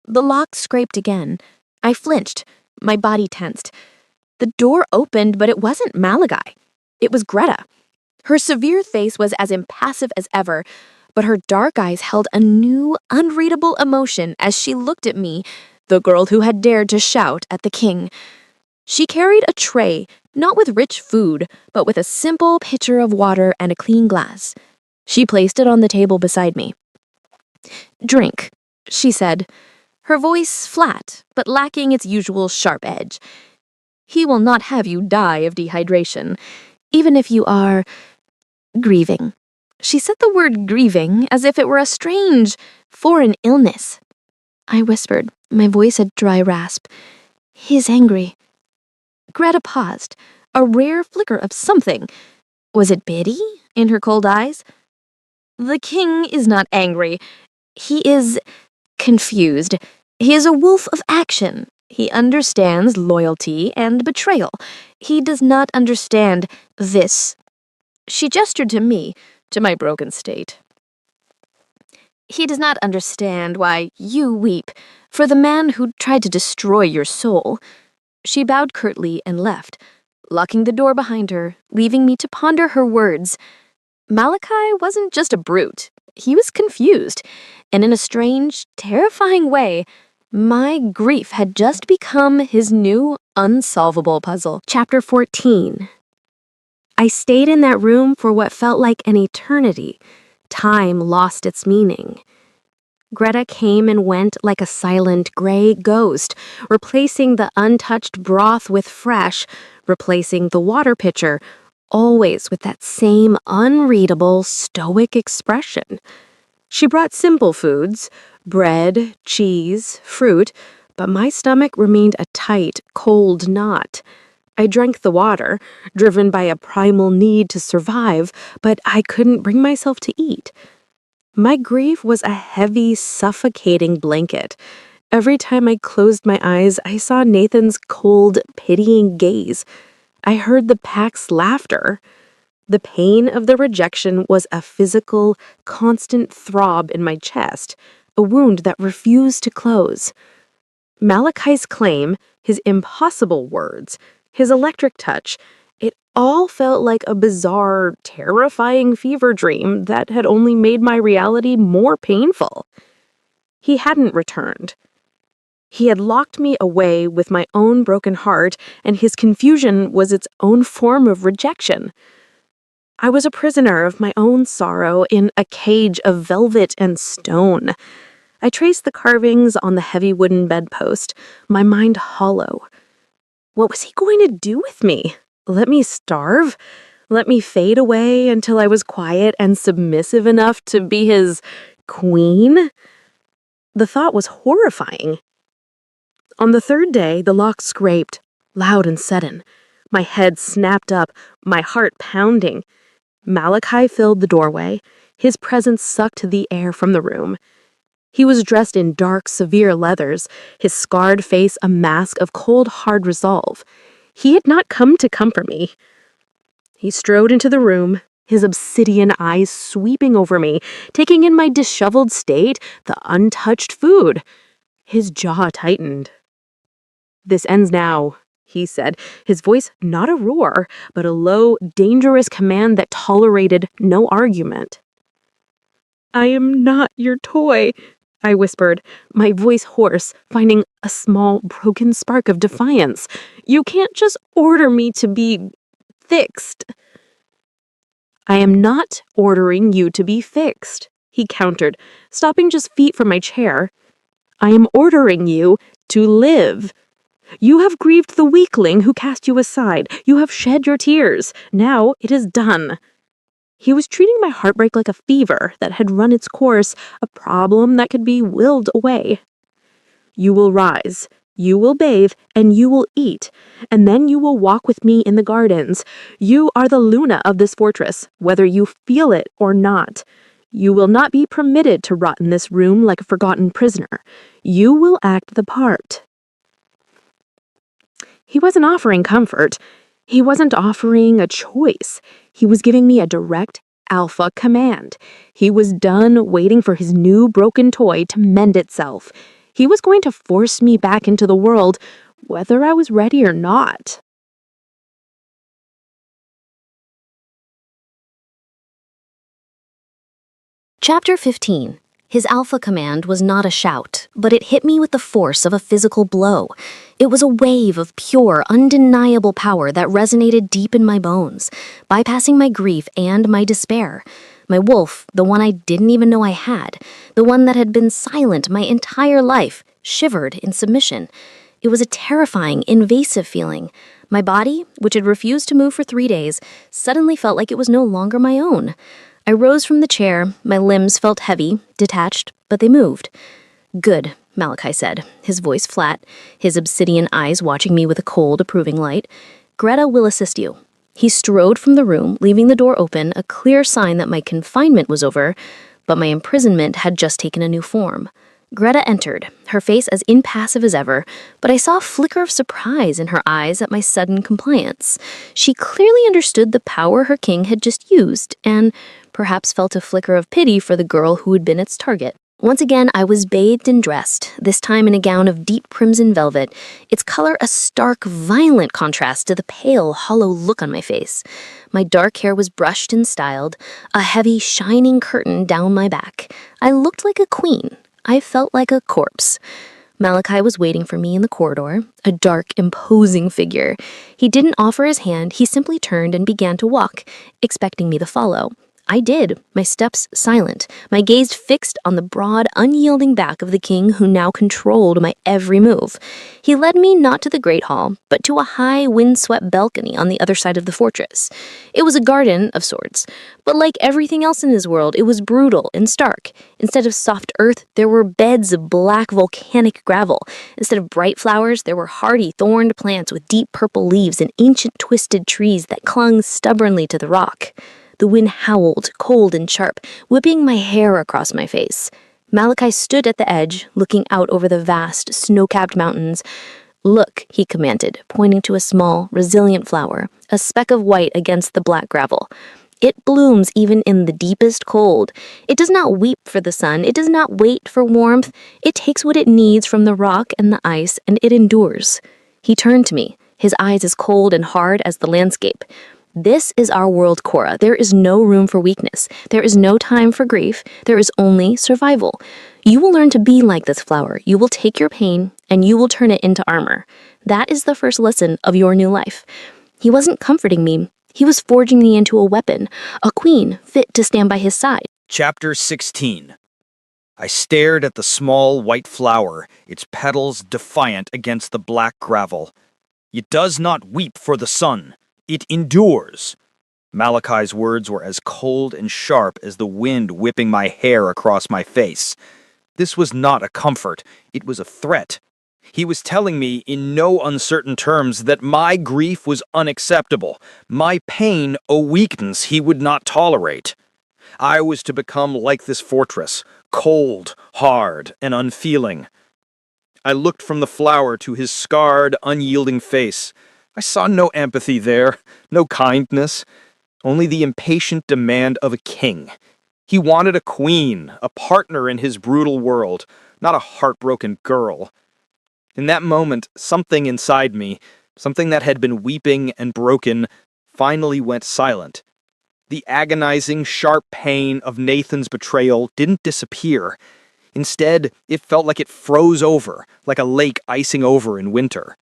The lock scraped again. I flinched, my body tensed. The door opened, but it wasn't Malachi. It was Greta. Her severe face was as impassive as ever, but her dark eyes held a new, unreadable emotion as she looked at me, the girl who had dared to shout at the king. She carried a tray, not with rich food, but with a simple pitcher of water and a clean glass. She placed it on the table beside me. "Drink," she said, her voice flat, but lacking its usual sharp edge. "He will not have you die of dehydration, even if you are grieving." She said the word grieving as if it were a strange, foreign illness. I whispered, my voice a dry rasp. "He's angry." Greta paused, a rare flicker of something. Was it Biddy in her cold eyes? "The king is not angry. He is confused. He is a wolf of action. He understands loyalty and betrayal. He does not understand this." She gestured to me, to my broken state. "He does not understand why you weep for the man who tried to destroy your soul." She bowed curtly and left, locking the door behind her, leaving me to ponder her words. Malachi wasn't just a brute. He was confused, and in a strange, terrifying way, my grief had just become his new, unsolvable puzzle. Chapter 14. I stayed in that room for what felt like an eternity. Time lost its meaning. Greta came and went like a silent gray ghost, replacing the untouched broth with fresh, replacing the water pitcher, always with that same unreadable, stoic expression. She brought simple foods, bread, cheese, fruit, but my stomach remained a tight, cold knot. I drank the water, driven by a primal need to survive, but I couldn't bring myself to eat. My grief was a heavy, suffocating blanket. Every time I closed my eyes, I saw Nathan's cold, pitying gaze. I heard the pack's laughter. The pain of the rejection was a physical, constant throb in my chest, a wound that refused to close. Malachi's claim, his impossible words, his electric touch, It all felt like a bizarre, terrifying fever dream that had only made my reality more painful. He hadn't returned. He had locked me away with my own broken heart, and his confusion was its own form of rejection. I was a prisoner of my own sorrow in a cage of velvet and stone. I traced the carvings on the heavy wooden bedpost, my mind hollow. What was he going to do with me? Let me starve? Let me fade away until I was quiet and submissive enough to be his queen? The thought was horrifying. On the third day, the lock scraped, loud and sudden. My head snapped up, my heart pounding. Malachi filled the doorway. His presence sucked the air from the room. He was dressed in dark, severe leathers, his scarred face a mask of cold, hard resolve. He had not come to comfort me. He strode into the room, his obsidian eyes sweeping over me, taking in my disheveled state, the untouched food. His jaw tightened. "This ends now," he said, his voice not a roar, but a low, dangerous command that tolerated no argument. "I am not your toy," I whispered, my voice hoarse, finding a small, broken spark of defiance. "You can't just order me to be fixed." "I am not ordering you to be fixed," he countered, stopping just feet from my chair. "I am ordering you to live. You have grieved the weakling who cast you aside. You have shed your tears. Now it is done." He was treating my heartbreak like a fever that had run its course, a problem that could be willed away. "You will rise, you will bathe, and you will eat, and then you will walk with me in the gardens. You are the Luna of this fortress, whether you feel it or not. You will not be permitted to rot in this room like a forgotten prisoner. You will act the part." He wasn't offering comfort. He wasn't offering a choice. He was giving me a direct alpha command. He was done waiting for his new broken toy to mend itself. He was going to force me back into the world, whether I was ready or not. Chapter 15. His alpha command was not a shout, but it hit me with the force of a physical blow. It was a wave of pure, undeniable power that resonated deep in my bones, bypassing my grief and my despair. My wolf, the one I didn't even know I had, the one that had been silent my entire life, shivered in submission. It was a terrifying, invasive feeling. My body, which had refused to move for 3 days, suddenly felt like it was no longer my own. I rose from the chair, my limbs felt heavy, detached, but they moved. "Good," Malachi said, his voice flat, his obsidian eyes watching me with a cold, approving light. "Greta will assist you." He strode from the room, leaving the door open, a clear sign that my confinement was over, but my imprisonment had just taken a new form. Greta entered, her face as impassive as ever, but I saw a flicker of surprise in her eyes at my sudden compliance. She clearly understood the power her king had just used, and perhaps felt a flicker of pity for the girl who had been its target. Once again, I was bathed and dressed, this time in a gown of deep crimson velvet, its color a stark, violent contrast to the pale, hollow look on my face. My dark hair was brushed and styled, a heavy, shining curtain down my back. I looked like a queen. I felt like a corpse. Malachi was waiting for me in the corridor, a dark, imposing figure. He didn't offer his hand, he simply turned and began to walk, expecting me to follow. I did, my steps silent, my gaze fixed on the broad, unyielding back of the king who now controlled my every move. He led me not to the great hall, but to a high, wind-swept balcony on the other side of the fortress. It was a garden of sorts, but like everything else in his world, it was brutal and stark. Instead of soft earth, there were beds of black volcanic gravel. Instead of bright flowers, there were hardy, thorned plants with deep purple leaves and ancient twisted trees that clung stubbornly to the rock. The wind howled, cold and sharp, whipping my hair across my face. Malachi stood at the edge, looking out over the vast, snow-capped mountains. "Look," he commanded, pointing to a small, resilient flower, a speck of white against the black gravel. "It blooms even in the deepest cold. It does not weep for the sun. It does not wait for warmth. It takes what it needs from the rock and the ice, and it endures." He turned to me, his eyes as cold and hard as the landscape. This is our world, Cora. There is no room for weakness. There is no time for grief. There is only survival. You will learn to be like this flower. You will take your pain and you will turn it into armor. That is the first lesson of your new life. He wasn't comforting me. He was forging me into a weapon, a queen fit to stand by his side. Chapter 16. I stared at the small white flower, its petals defiant against the black gravel. It does not weep for the sun. It endures. Malachi's words were as cold and sharp as the wind whipping my hair across my face. This was not a comfort. It was a threat. He was telling me in no uncertain terms that my grief was unacceptable, my pain a weakness he would not tolerate. I was to become like this fortress, cold, hard, and unfeeling. I looked from the flower to his scarred, unyielding face. I saw no empathy there, no kindness, only the impatient demand of a king. He wanted a queen, a partner in his brutal world, not a heartbroken girl. In that moment, something inside me, something that had been weeping and broken, finally went silent. The agonizing, sharp pain of Nathan's betrayal didn't disappear. Instead, it felt like it froze over, like a lake icing over in winter.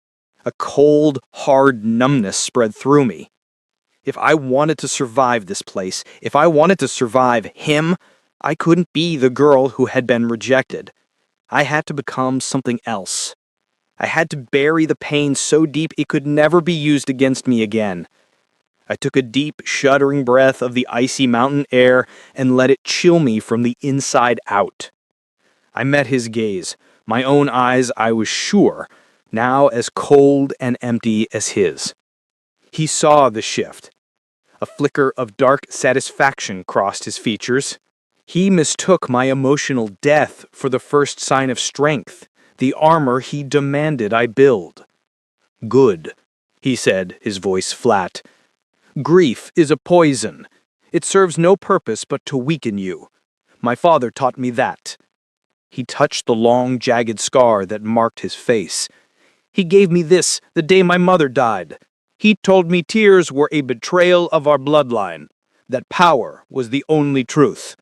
A cold, hard numbness spread through me. If I wanted to survive this place, if I wanted to survive him, I couldn't be the girl who had been rejected. I had to become something else. I had to bury the pain so deep it could never be used against me again. I took a deep, shuddering breath of the icy mountain air and let it chill me from the inside out. I met his gaze, my own eyes, I was sure, now as cold and empty as his. He saw the shift. A flicker of dark satisfaction crossed his features. He mistook my emotional death for the first sign of strength, the armor he demanded I build. Good, he said, his voice flat. Grief is a poison. It serves no purpose but to weaken you. My father taught me that. He touched the long, jagged scar that marked his face. He gave me this the day my mother died. He told me tears were a betrayal of our bloodline, that power was the only truth.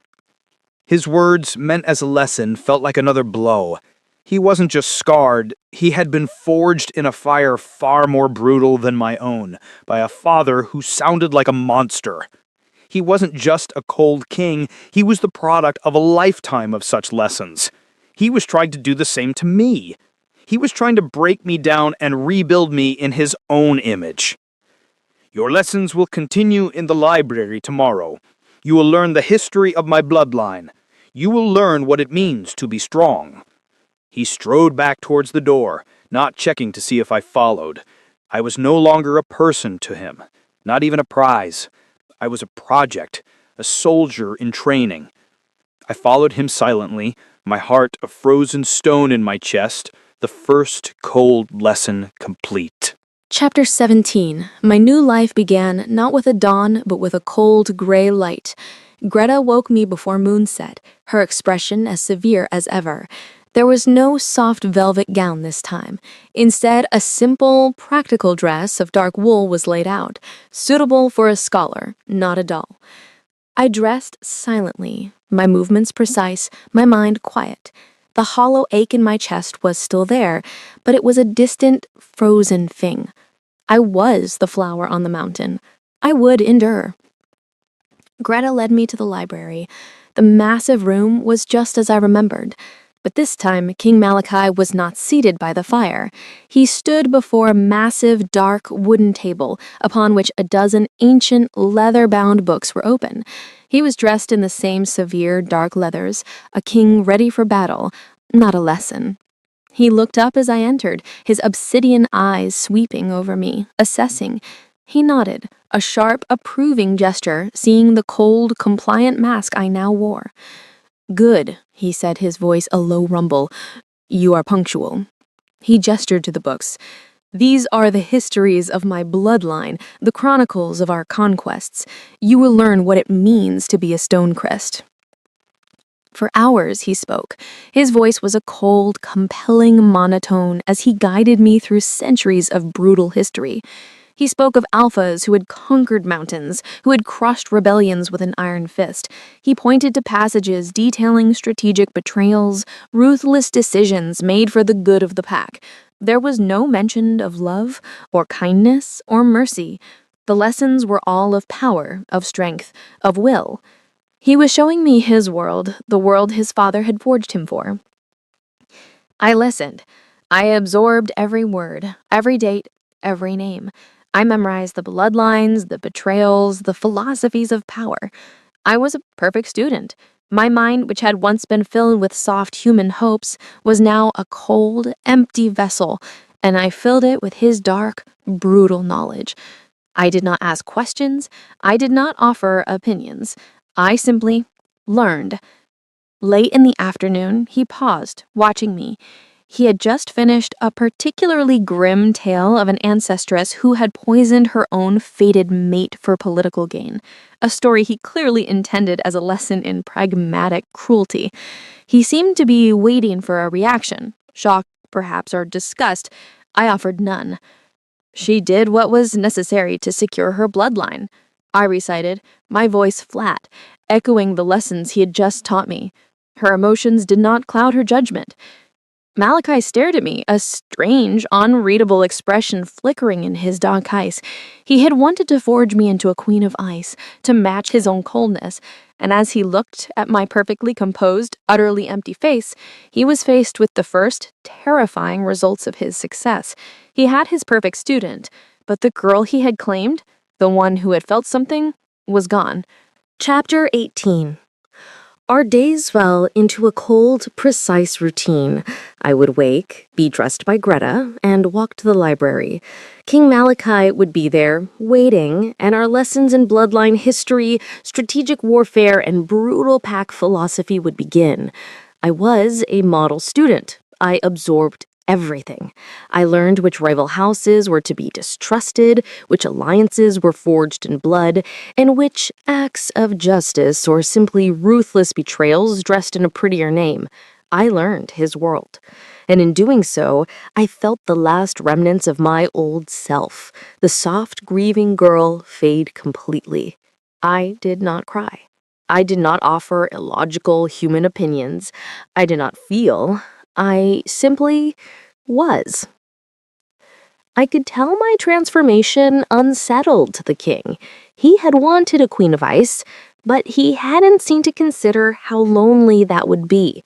His words, meant as a lesson, felt like another blow. He wasn't just scarred, he had been forged in a fire far more brutal than my own, by a father who sounded like a monster. He wasn't just a cold king, he was the product of a lifetime of such lessons. He was trying to do the same to me. He was trying to break me down and rebuild me in his own image. Your lessons will continue in the library tomorrow. You will learn the history of my bloodline. You will learn what it means to be strong. He strode back towards the door, not checking to see if I followed. I was no longer a person to him, not even a prize. I was a project, a soldier in training. I followed him silently, my heart a frozen stone in my chest, the first cold lesson complete. Chapter 17. My new life began not with a dawn, but with a cold, gray light. Greta woke me before moonset, her expression as severe as ever. There was no soft velvet gown this time. Instead, a simple, practical dress of dark wool was laid out, suitable for a scholar, not a doll. I dressed silently, my movements precise, my mind quiet. The hollow ache in my chest was still there, but it was a distant, frozen thing. I was the flower on the mountain. I would endure. Greta led me to the library. The massive room was just as I remembered. But this time, King Malachi was not seated by the fire. He stood before a massive, dark, wooden table, upon which a dozen ancient, leather-bound books were open. He was dressed in the same severe, dark leathers, a king ready for battle, not a lesson. He looked up as I entered, his obsidian eyes sweeping over me, assessing. He nodded, a sharp, approving gesture, seeing the cold, compliant mask I now wore. Good, he said, his voice a low rumble. You are punctual. He gestured to the books. These are the histories of my bloodline, the chronicles of our conquests. You will learn what it means to be a Stonecrest. For hours he spoke. His voice was a cold, compelling monotone as he guided me through centuries of brutal history. He spoke of alphas who had conquered mountains, who had crushed rebellions with an iron fist. He pointed to passages detailing strategic betrayals, ruthless decisions made for the good of the pack. There was no mention of love, or kindness, or mercy. The lessons were all of power, of strength, of will. He was showing me his world, the world his father had forged him for. I listened. I absorbed every word, every date, every name. I memorized the bloodlines, the betrayals, the philosophies of power. I was a perfect student. My mind, which had once been filled with soft human hopes, was now a cold, empty vessel, and I filled it with his dark, brutal knowledge. I did not ask questions. I did not offer opinions. I simply learned. Late in the afternoon, he paused, watching me. He had just finished a particularly grim tale of an ancestress who had poisoned her own fated mate for political gain, a story he clearly intended as a lesson in pragmatic cruelty. He seemed to be waiting for a reaction, shock, perhaps, or disgust. I offered none. She did what was necessary to secure her bloodline, I recited, my voice flat, echoing the lessons he had just taught me. Her emotions did not cloud her judgment. Malachi stared at me, a strange, unreadable expression flickering in his dark eyes. He had wanted to forge me into a queen of ice, to match his own coldness, and as he looked at my perfectly composed, utterly empty face, he was faced with the first, terrifying results of his success. He had his perfect student, but the girl he had claimed, the one who had felt something, was gone. Chapter 18. Our days fell into a cold, precise routine. I would wake, be dressed by Greta, and walk to the library. King Malachi would be there, waiting, and our lessons in bloodline history, strategic warfare, and brutal pack philosophy would begin. I was a model student. I absorbed everything. I learned which rival houses were to be distrusted, which alliances were forged in blood, and which acts of justice or simply ruthless betrayals dressed in a prettier name. I learned his world. And in doing so, I felt the last remnants of my old self, the soft, grieving girl, fade completely. I did not cry. I did not offer illogical human opinions. I did not feel. I simply was. I could tell my transformation unsettled the king. He had wanted a queen of ice, but he hadn't seemed to consider how lonely that would be.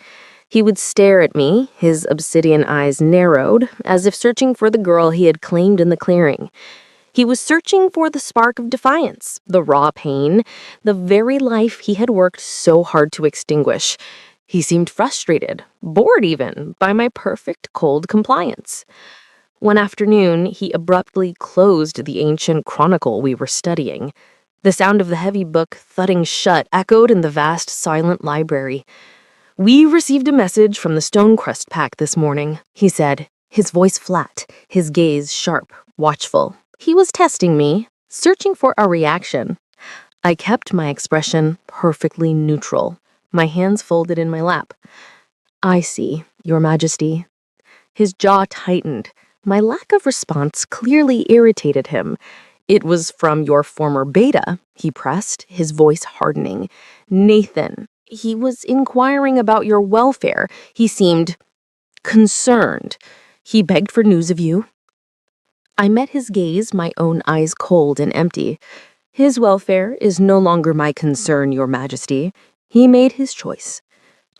He would stare at me, his obsidian eyes narrowed, as if searching for the girl he had claimed in the clearing. He was searching for the spark of defiance, the raw pain, the very life he had worked so hard to extinguish. He seemed frustrated, bored even, by my perfect cold compliance. One afternoon, he abruptly closed the ancient chronicle we were studying. The sound of the heavy book thudding shut echoed in the vast, silent library. "We received a message from the Stonecrest Pack this morning," he said, his voice flat, his gaze sharp, watchful. He was testing me, searching for a reaction. I kept my expression perfectly neutral, my hands folded in my lap. "I see, Your Majesty." His jaw tightened. My lack of response clearly irritated him. "It was from your former beta," he pressed, his voice hardening. "Nathan. He was inquiring about your welfare. He seemed concerned. He begged for news of you." I met his gaze, my own eyes cold and empty. "His welfare is no longer my concern, Your Majesty. He made his choice."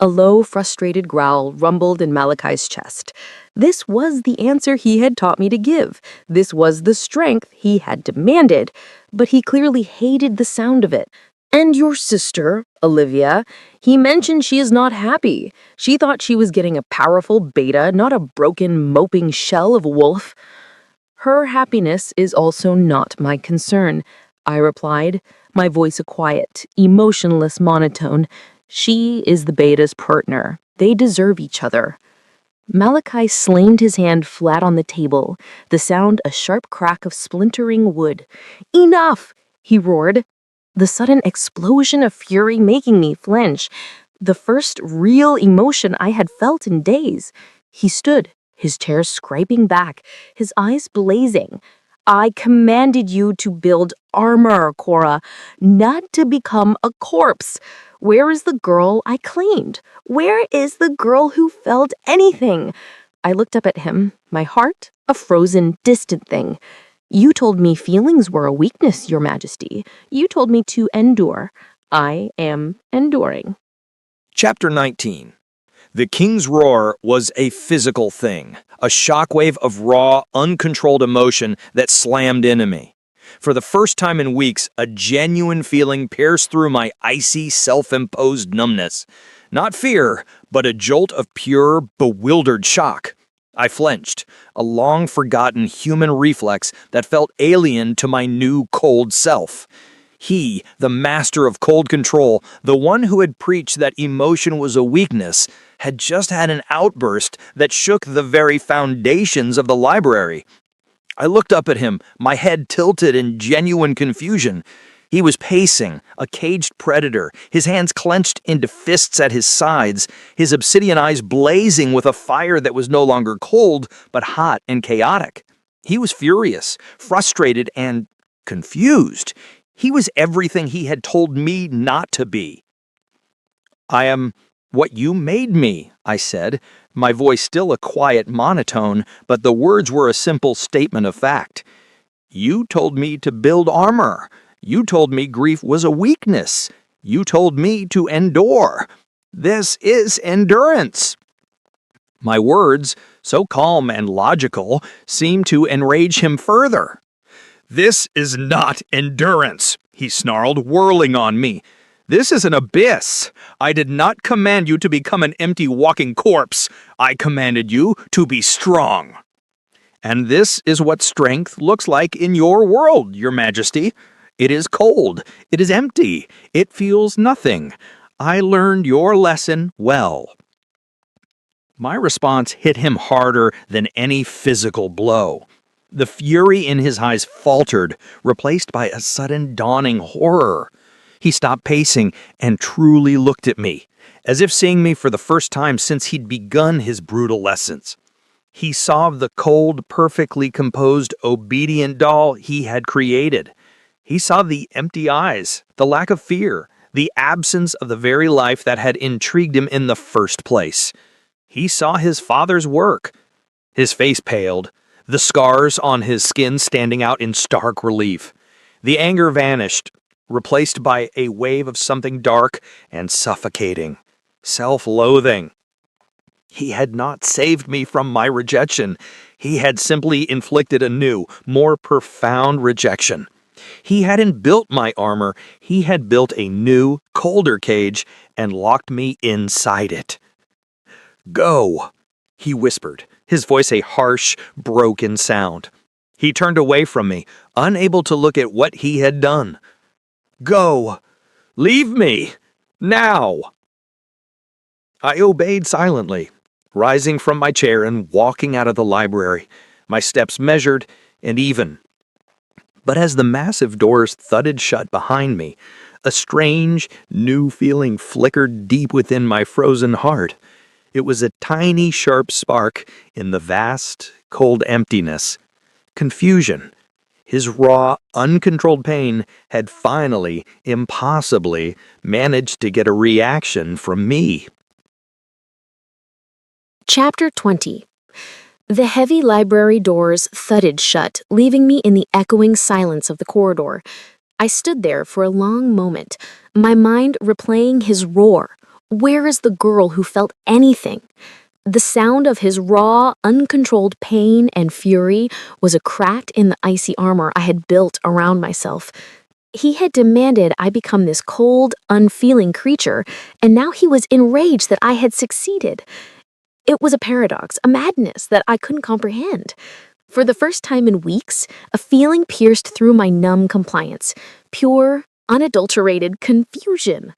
A low, frustrated growl rumbled in Malachi's chest. This was the answer he had taught me to give. This was the strength he had demanded, but he clearly hated the sound of it. "And your sister, Olivia, he mentioned she is not happy. She thought she was getting a powerful beta, not a broken, moping shell of a wolf." "Her happiness is also not my concern," I replied, my voice a quiet, emotionless monotone. "She is the beta's partner. They deserve each other." Malachi slammed his hand flat on the table, the sound a sharp crack of splintering wood. "Enough!" he roared, the sudden explosion of fury making me flinch. the first real emotion I had felt in days. He stood, his chair scraping back, his eyes blazing. I commanded you to build armor, Cora, not to become a corpse. Where is the girl I claimed? Where is the girl who felt anything? I looked up at him, my heart a frozen, distant thing. You told me feelings were a weakness, Your Majesty. You told me to endure. I am enduring. Chapter 19. The king's roar was a physical thing, a shockwave of raw, uncontrolled emotion that slammed into me. For the first time in weeks, a genuine feeling pierced through my icy, self-imposed numbness. Not fear, but a jolt of pure, bewildered shock. I flinched, a long-forgotten human reflex that felt alien to my new, cold self. He, the master of cold control, the one who had preached that emotion was a weakness, had just had an outburst that shook the very foundations of the library. I looked up at him, my head tilted in genuine confusion. He was pacing, a caged predator, his hands clenched into fists at his sides, his obsidian eyes blazing with a fire that was no longer cold, but hot and chaotic. He was furious, frustrated, and confused. He was everything he had told me not to be. I am what you made me, I said, my voice still a quiet monotone, but the words were a simple statement of fact. You told me to build armor. You told me grief was a weakness. You told me to endure. This is endurance. My words, so calm and logical, seemed to enrage him further. This is not endurance, he snarled, whirling on me. This is an abyss. I did not command you to become an empty walking corpse. I commanded you to be strong. And this is what strength looks like in your world, Your Majesty. It is cold. It is empty. It feels nothing. I learned your lesson well. My response hit him harder than any physical blow. The fury in his eyes faltered, replaced by a sudden dawning horror. He stopped pacing and truly looked at me, as if seeing me for the first time since he'd begun his brutal lessons. He saw the cold, perfectly composed, obedient doll he had created. He saw the empty eyes, the lack of fear, the absence of the very life that had intrigued him in the first place. He saw his father's work. His face paled, the scars on his skin standing out in stark relief. The anger vanished, replaced by a wave of something dark and suffocating, self-loathing. He had not saved me from my rejection. He had simply inflicted a new, more profound rejection. He hadn't built my armor. He had built a new, colder cage and locked me inside it. Go, he whispered, his voice a harsh, broken sound. He turned away from me, unable to look at what he had done. Go! Leave me! Now! I obeyed silently, rising from my chair and walking out of the library, my steps measured and even. But as the massive doors thudded shut behind me, a strange, new feeling flickered deep within my frozen heart. It was a tiny, sharp spark in the vast, cold emptiness. Confusion. His raw, uncontrolled pain had finally, impossibly, managed to get a reaction from me. Chapter 20. The heavy library doors thudded shut, leaving me in the echoing silence of the corridor. I stood there for a long moment, my mind replaying his roar. Where is the girl who felt anything? The sound of his raw, uncontrolled pain and fury was a crack in the icy armor I had built around myself. He had demanded I become this cold, unfeeling creature, and now he was enraged that I had succeeded. It was a paradox, a madness that I couldn't comprehend. For the first time in weeks, a feeling pierced through my numb compliance. Pure, unadulterated confusion.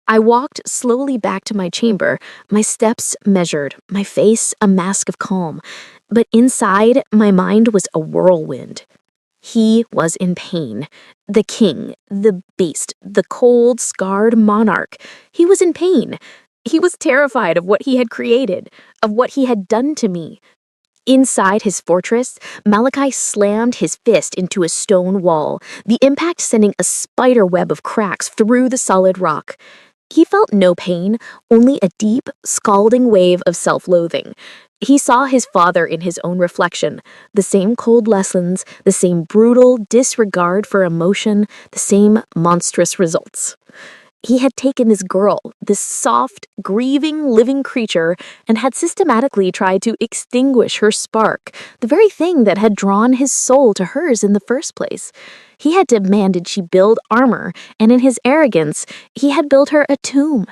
I walked slowly back to my chamber, my steps measured, my face a mask of calm. But inside, my mind was a whirlwind. He was in pain. The king, the beast, the cold, scarred monarch. He was in pain. He was terrified of what he had created, of what he had done to me. Inside his fortress, Malachi slammed his fist into a stone wall, the impact sending a spider web of cracks through the solid rock. He felt no pain, only a deep, scalding wave of self-loathing. He saw his father in his own reflection, the same cold lessons, the same brutal disregard for emotion, the same monstrous results. He had taken this girl, this soft, grieving, living creature, and had systematically tried to extinguish her spark, the very thing that had drawn his soul to hers in the first place. He had demanded she build armor, and in his arrogance, he had built her a tomb.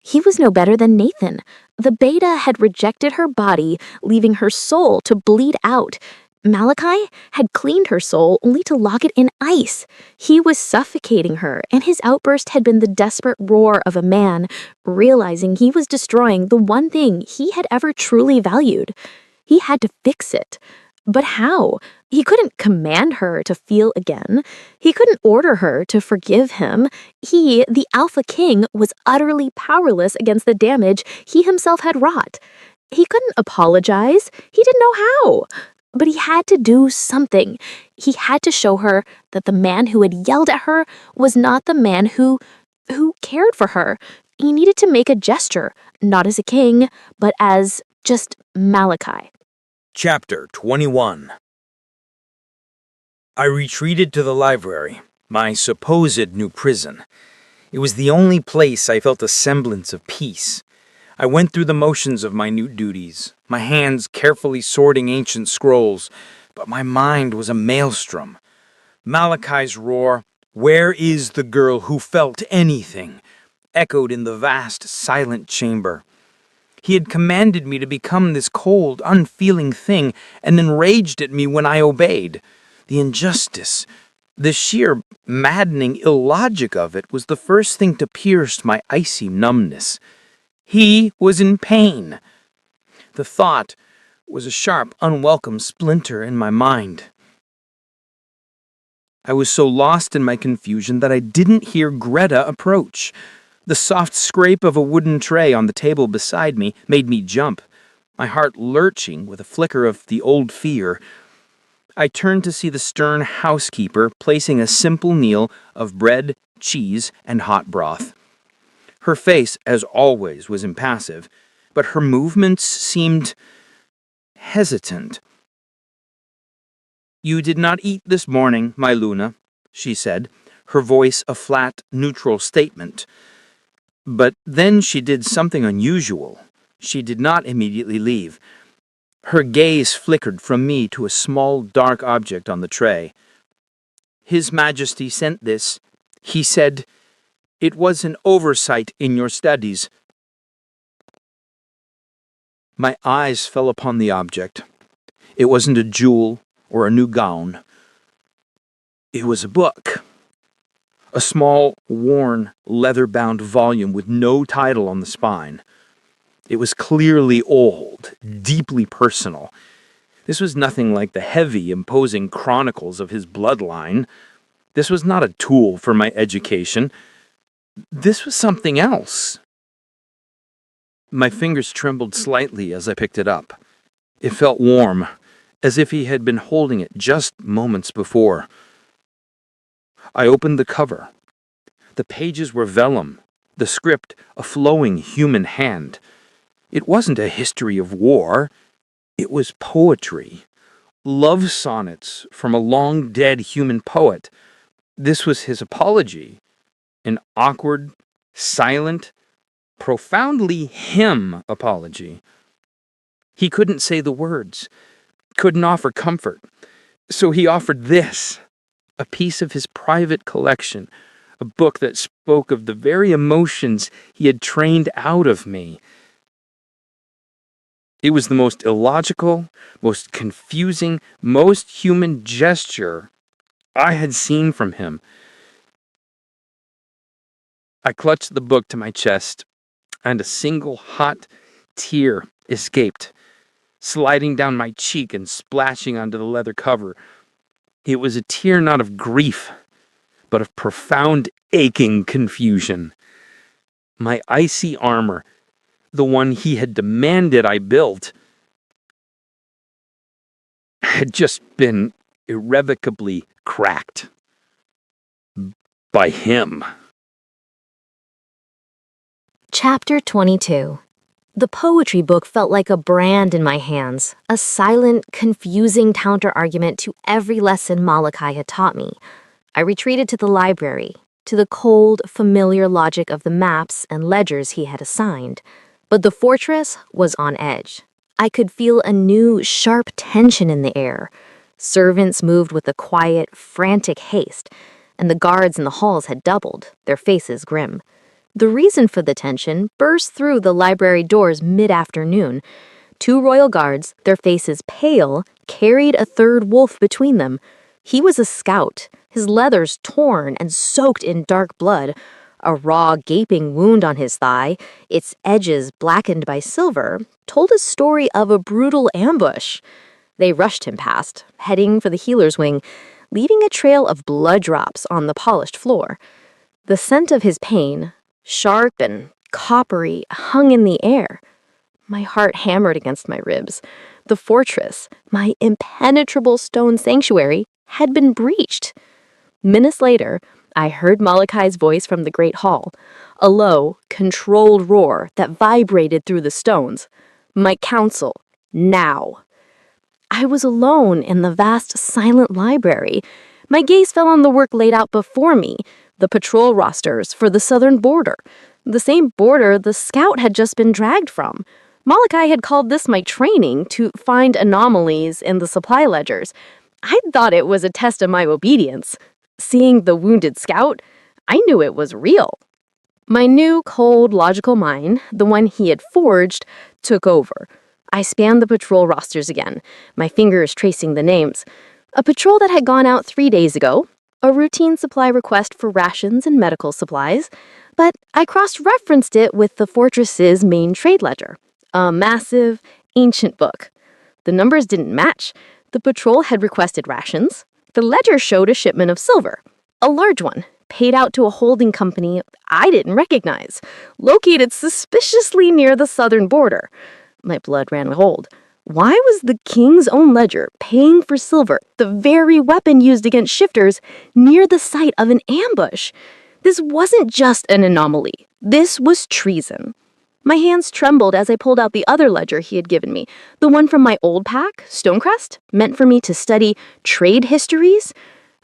He was no better than Nathan. The beta had rejected her body, leaving her soul to bleed out. Malachi had cleaned her soul only to lock it in ice. He was suffocating her, and his outburst had been the desperate roar of a man, realizing he was destroying the one thing he had ever truly valued. He had to fix it. But how? He couldn't command her to feel again. He couldn't order her to forgive him. He, the Alpha King, was utterly powerless against the damage he himself had wrought. He couldn't apologize. He didn't know how. But he had to do something. He had to show her that the man who had yelled at her was not the man who cared for her. He needed to make a gesture, not as a king, but as just Malachi. Chapter 21. I retreated to the library, my supposed new prison. It was the only place I felt a semblance of peace. I went through the motions of my new duties, my hands carefully sorting ancient scrolls, but my mind was a maelstrom. Malachi's roar, "Where is the girl who felt anything?" echoed in the vast, silent chamber. He had commanded me to become this cold, unfeeling thing, and then raged at me when I obeyed. The injustice, the sheer, maddening illogic of it was the first thing to pierce my icy numbness. He was in pain. The thought was a sharp, unwelcome splinter in my mind. I was so lost in my confusion that I didn't hear Greta approach. The soft scrape of a wooden tray on the table beside me made me jump, my heart lurching with a flicker of the old fear. I turned to see the stern housekeeper placing a simple meal of bread, cheese, and hot broth. Her face, as always, was impassive, but her movements seemed hesitant. "You did not eat this morning, my Luna," she said, her voice a flat, neutral statement. But then she did something unusual. She did not immediately leave. Her gaze flickered from me to a small, dark object on the tray. "His Majesty sent this. He said it was an oversight in your studies." My eyes fell upon the object. It wasn't a jewel or a new gown. It was a book. A small, worn, leather-bound volume with no title on the spine. It was clearly old, deeply personal. This was nothing like the heavy, imposing chronicles of his bloodline. This was not a tool for my education. This was something else. My fingers trembled slightly as I picked it up. It felt warm, as if he had been holding it just moments before. I opened the cover. The pages were vellum, the script a flowing human hand. It wasn't a history of war. It was poetry. Love sonnets from a long-dead human poet. This was his apology. An awkward, silent, profoundly him apology. He couldn't say the words, couldn't offer comfort. So he offered this, a piece of his private collection, a book that spoke of the very emotions he had trained out of me. It was the most illogical, most confusing, most human gesture I had seen from him. I clutched the book to my chest, and a single hot tear escaped, sliding down my cheek and splashing onto the leather cover. It was a tear not of grief, but of profound, aching confusion. My icy armor, the one he had demanded I build, had just been irrevocably cracked by him. Chapter 22. The poetry book felt like a brand in my hands, a silent, confusing counter-argument to every lesson Malachi had taught me. I retreated to the library, to the cold, familiar logic of the maps and ledgers he had assigned. But the fortress was on edge. I could feel a new, sharp tension in the air. Servants moved with a quiet, frantic haste, and the guards in the halls had doubled, their faces grim. The reason for the tension burst through the library doors mid-afternoon. 2 royal guards, their faces pale, carried a third wolf between them. He was a scout, his leathers torn and soaked in dark blood, a raw, gaping wound on his thigh, its edges blackened by silver, told a story of a brutal ambush. They rushed him past, heading for the healer's wing, leaving a trail of blood drops on the polished floor. The scent of his pain, sharp and coppery, hung in the air. My heart hammered against my ribs. The fortress, my impenetrable stone sanctuary, had been breached. Minutes later, I heard Malachi's voice from the great hall, a low, controlled roar that vibrated through the stones. My counsel, now. I was alone in the vast, silent library. My gaze fell on the work laid out before me, the patrol rosters for the southern border, the same border the scout had just been dragged from. Malachi had called this my training to find anomalies in the supply ledgers. I thought it was a test of my obedience. Seeing the wounded scout, I knew it was real. My new, cold, logical mind, the one he had forged, took over. I spanned the patrol rosters again, my fingers tracing the names. A patrol that had gone out 3 days ago, a routine supply request for rations and medical supplies, but I cross-referenced it with the fortress's main trade ledger, a massive, ancient book. The numbers didn't match. The patrol had requested rations. The ledger showed a shipment of silver, a large one, paid out to a holding company I didn't recognize, located suspiciously near the southern border. My blood ran cold. Why was the king's own ledger paying for silver, the very weapon used against shifters, near the site of an ambush? This wasn't just an anomaly. This was treason. My hands trembled as I pulled out the other ledger he had given me, the one from my old pack, Stonecrest, meant for me to study trade histories.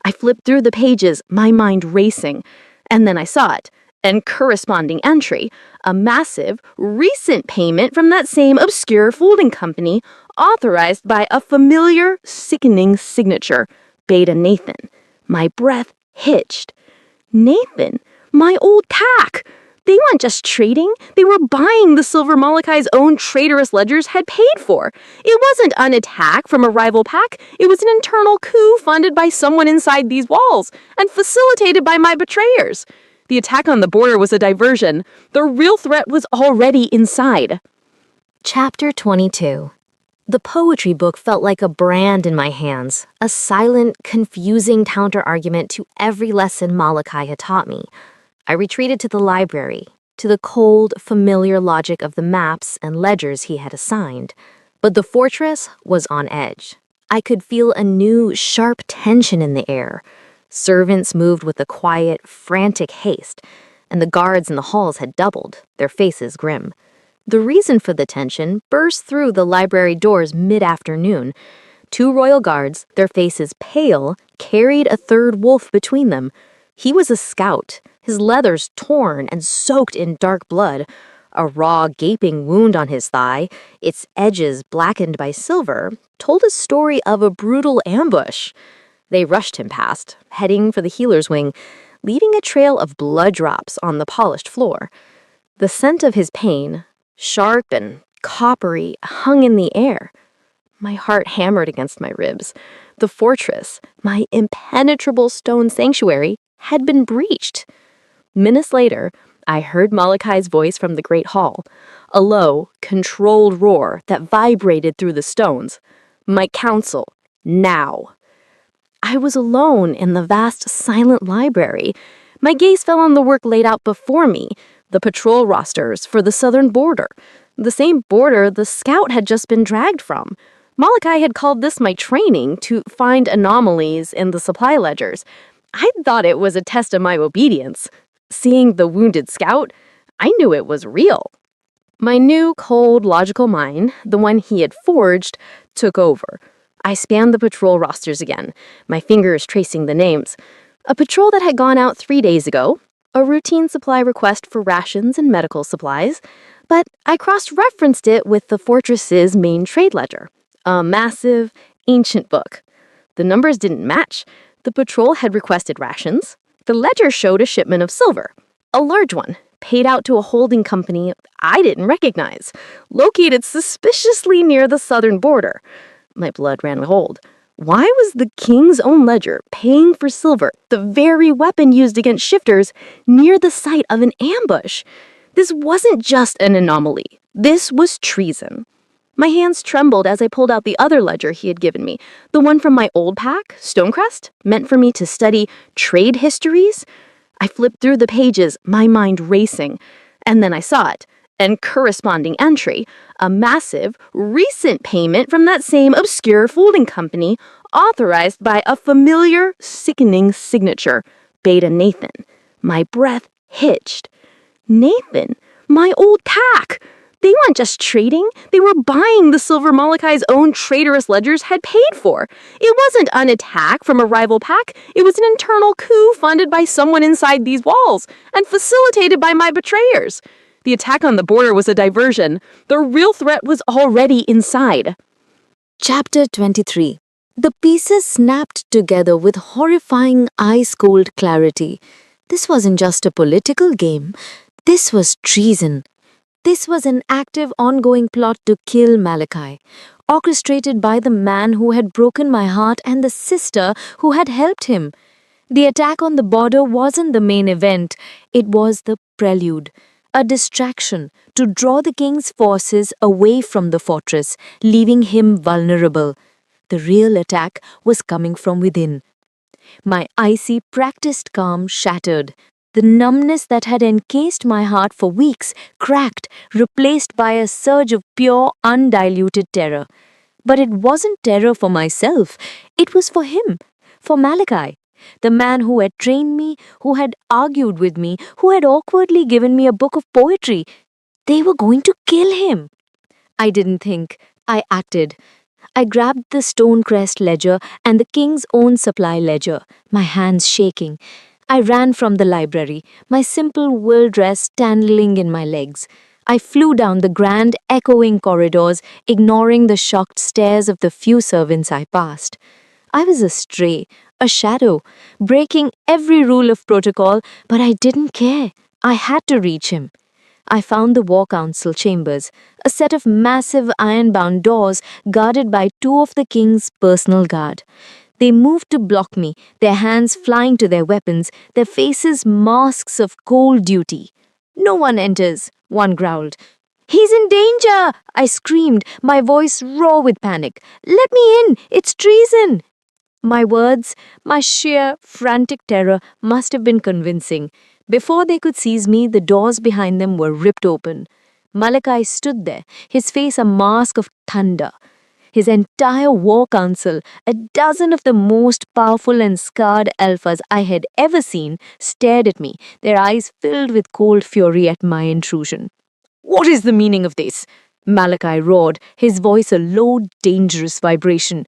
I flipped through the pages, my mind racing, and then I saw it. And corresponding entry, a massive, recent payment from that same obscure folding company, authorized by a familiar, sickening signature, Beta Nathan. My breath hitched. Nathan, my old pack! They weren't just trading, they were buying the silver Malachi's own traitorous ledgers had paid for. It wasn't an attack from a rival pack, it was an internal coup funded by someone inside these walls, and facilitated by my betrayers. The attack on the border was a diversion. The real threat was already inside. Chapter 22. The poetry book felt like a brand in my hands, a silent, confusing counter-argument to every lesson Malachi had taught me. I retreated to the library, to the cold, familiar logic of the maps and ledgers he had assigned. But the fortress was on edge. I could feel a new, sharp tension in the air. Servants moved with a quiet, frantic haste, and the guards in the halls had doubled, their faces grim. The reason for the tension burst through the library doors mid-afternoon. 2 royal guards, their faces pale, carried a third wolf between them. He was a scout, his leathers torn and soaked in dark blood, a raw, gaping wound on his thigh, its edges blackened by silver, told a story of a brutal ambush. They rushed him past, heading for the healer's wing, leaving a trail of blood drops on the polished floor. The scent of his pain, sharp and coppery, hung in the air. My heart hammered against my ribs. The fortress, my impenetrable stone sanctuary, had been breached. Minutes later, I heard Malachi's voice from the great hall, a low, controlled roar that vibrated through the stones. My counsel, now. I was alone in the vast, silent library. My gaze fell on the work laid out before me, the patrol rosters for the southern border, the same border the scout had just been dragged from. Malachi had called this my training to find anomalies in the supply ledgers. I thought it was a test of my obedience. Seeing the wounded scout, I knew it was real. My new, cold, logical mind, the one he had forged, took over. I spanned the patrol rosters again, my fingers tracing the names. A patrol that had gone out 3 days ago, a routine supply request for rations and medical supplies, but I cross-referenced it with the fortress's main trade ledger, a massive, ancient book. The numbers didn't match. The patrol had requested rations. The ledger showed a shipment of silver, a large one, paid out to a holding company I didn't recognize, located suspiciously near the southern border. My blood ran cold. Why was the king's own ledger paying for silver, the very weapon used against shifters, near the site of an ambush? This wasn't just an anomaly. This was treason. My hands trembled as I pulled out the other ledger he had given me, the one from my old pack, Stonecrest, meant for me to study trade histories. I flipped through the pages, my mind racing, and then I saw it. And corresponding entry, a massive, recent payment from that same obscure folding company, authorized by a familiar, sickening signature, Beta Nathan. My breath hitched. Nathan? My old pack! They weren't just trading, they were buying the silver Malachi's own traitorous ledgers had paid for. It wasn't an attack from a rival pack, it was an internal coup funded by someone inside these walls, and facilitated by my betrayers. The attack on the border was a diversion. The real threat was already inside. Chapter 23. The pieces snapped together with horrifying ice-cold clarity. This wasn't just a political game. This was treason. This was an active, ongoing plot to kill Malachi, orchestrated by the man who had broken my heart and the sister who had helped him. The attack on the border wasn't the main event. It was the prelude. A distraction to draw the king's forces away from the fortress, leaving him vulnerable. The real attack was coming from within. My icy, practiced calm shattered. The numbness that had encased my heart for weeks cracked, replaced by a surge of pure, undiluted terror. But it wasn't terror for myself. It was for him, for Malachi. The man who had trained me, who had argued with me, who had awkwardly given me a book of poetry. They were going to kill him. I didn't think. I acted. I grabbed the Stonecrest ledger and the king's own supply ledger, my hands shaking. I ran from the library, my simple wool dress tangling in my legs. I flew down the grand, echoing corridors, ignoring the shocked stares of the few servants I passed. I was a stray, a shadow, breaking every rule of protocol, but I didn't care. I had to reach him. I found the War Council chambers, a set of massive iron-bound doors guarded by 2 of the king's personal guard. They moved to block me, their hands flying to their weapons, their faces masks of cold duty. "No one enters," one growled. "He's in danger!" I screamed, my voice raw with panic. "Let me in! It's treason!" My words, my sheer, frantic terror must have been convincing. Before they could seize me, the doors behind them were ripped open. Malachi stood there, his face a mask of thunder. His entire war council, a dozen of the most powerful and scarred alphas I had ever seen, stared at me, their eyes filled with cold fury at my intrusion. "What is the meaning of this?" Malachi roared, his voice a low, dangerous vibration.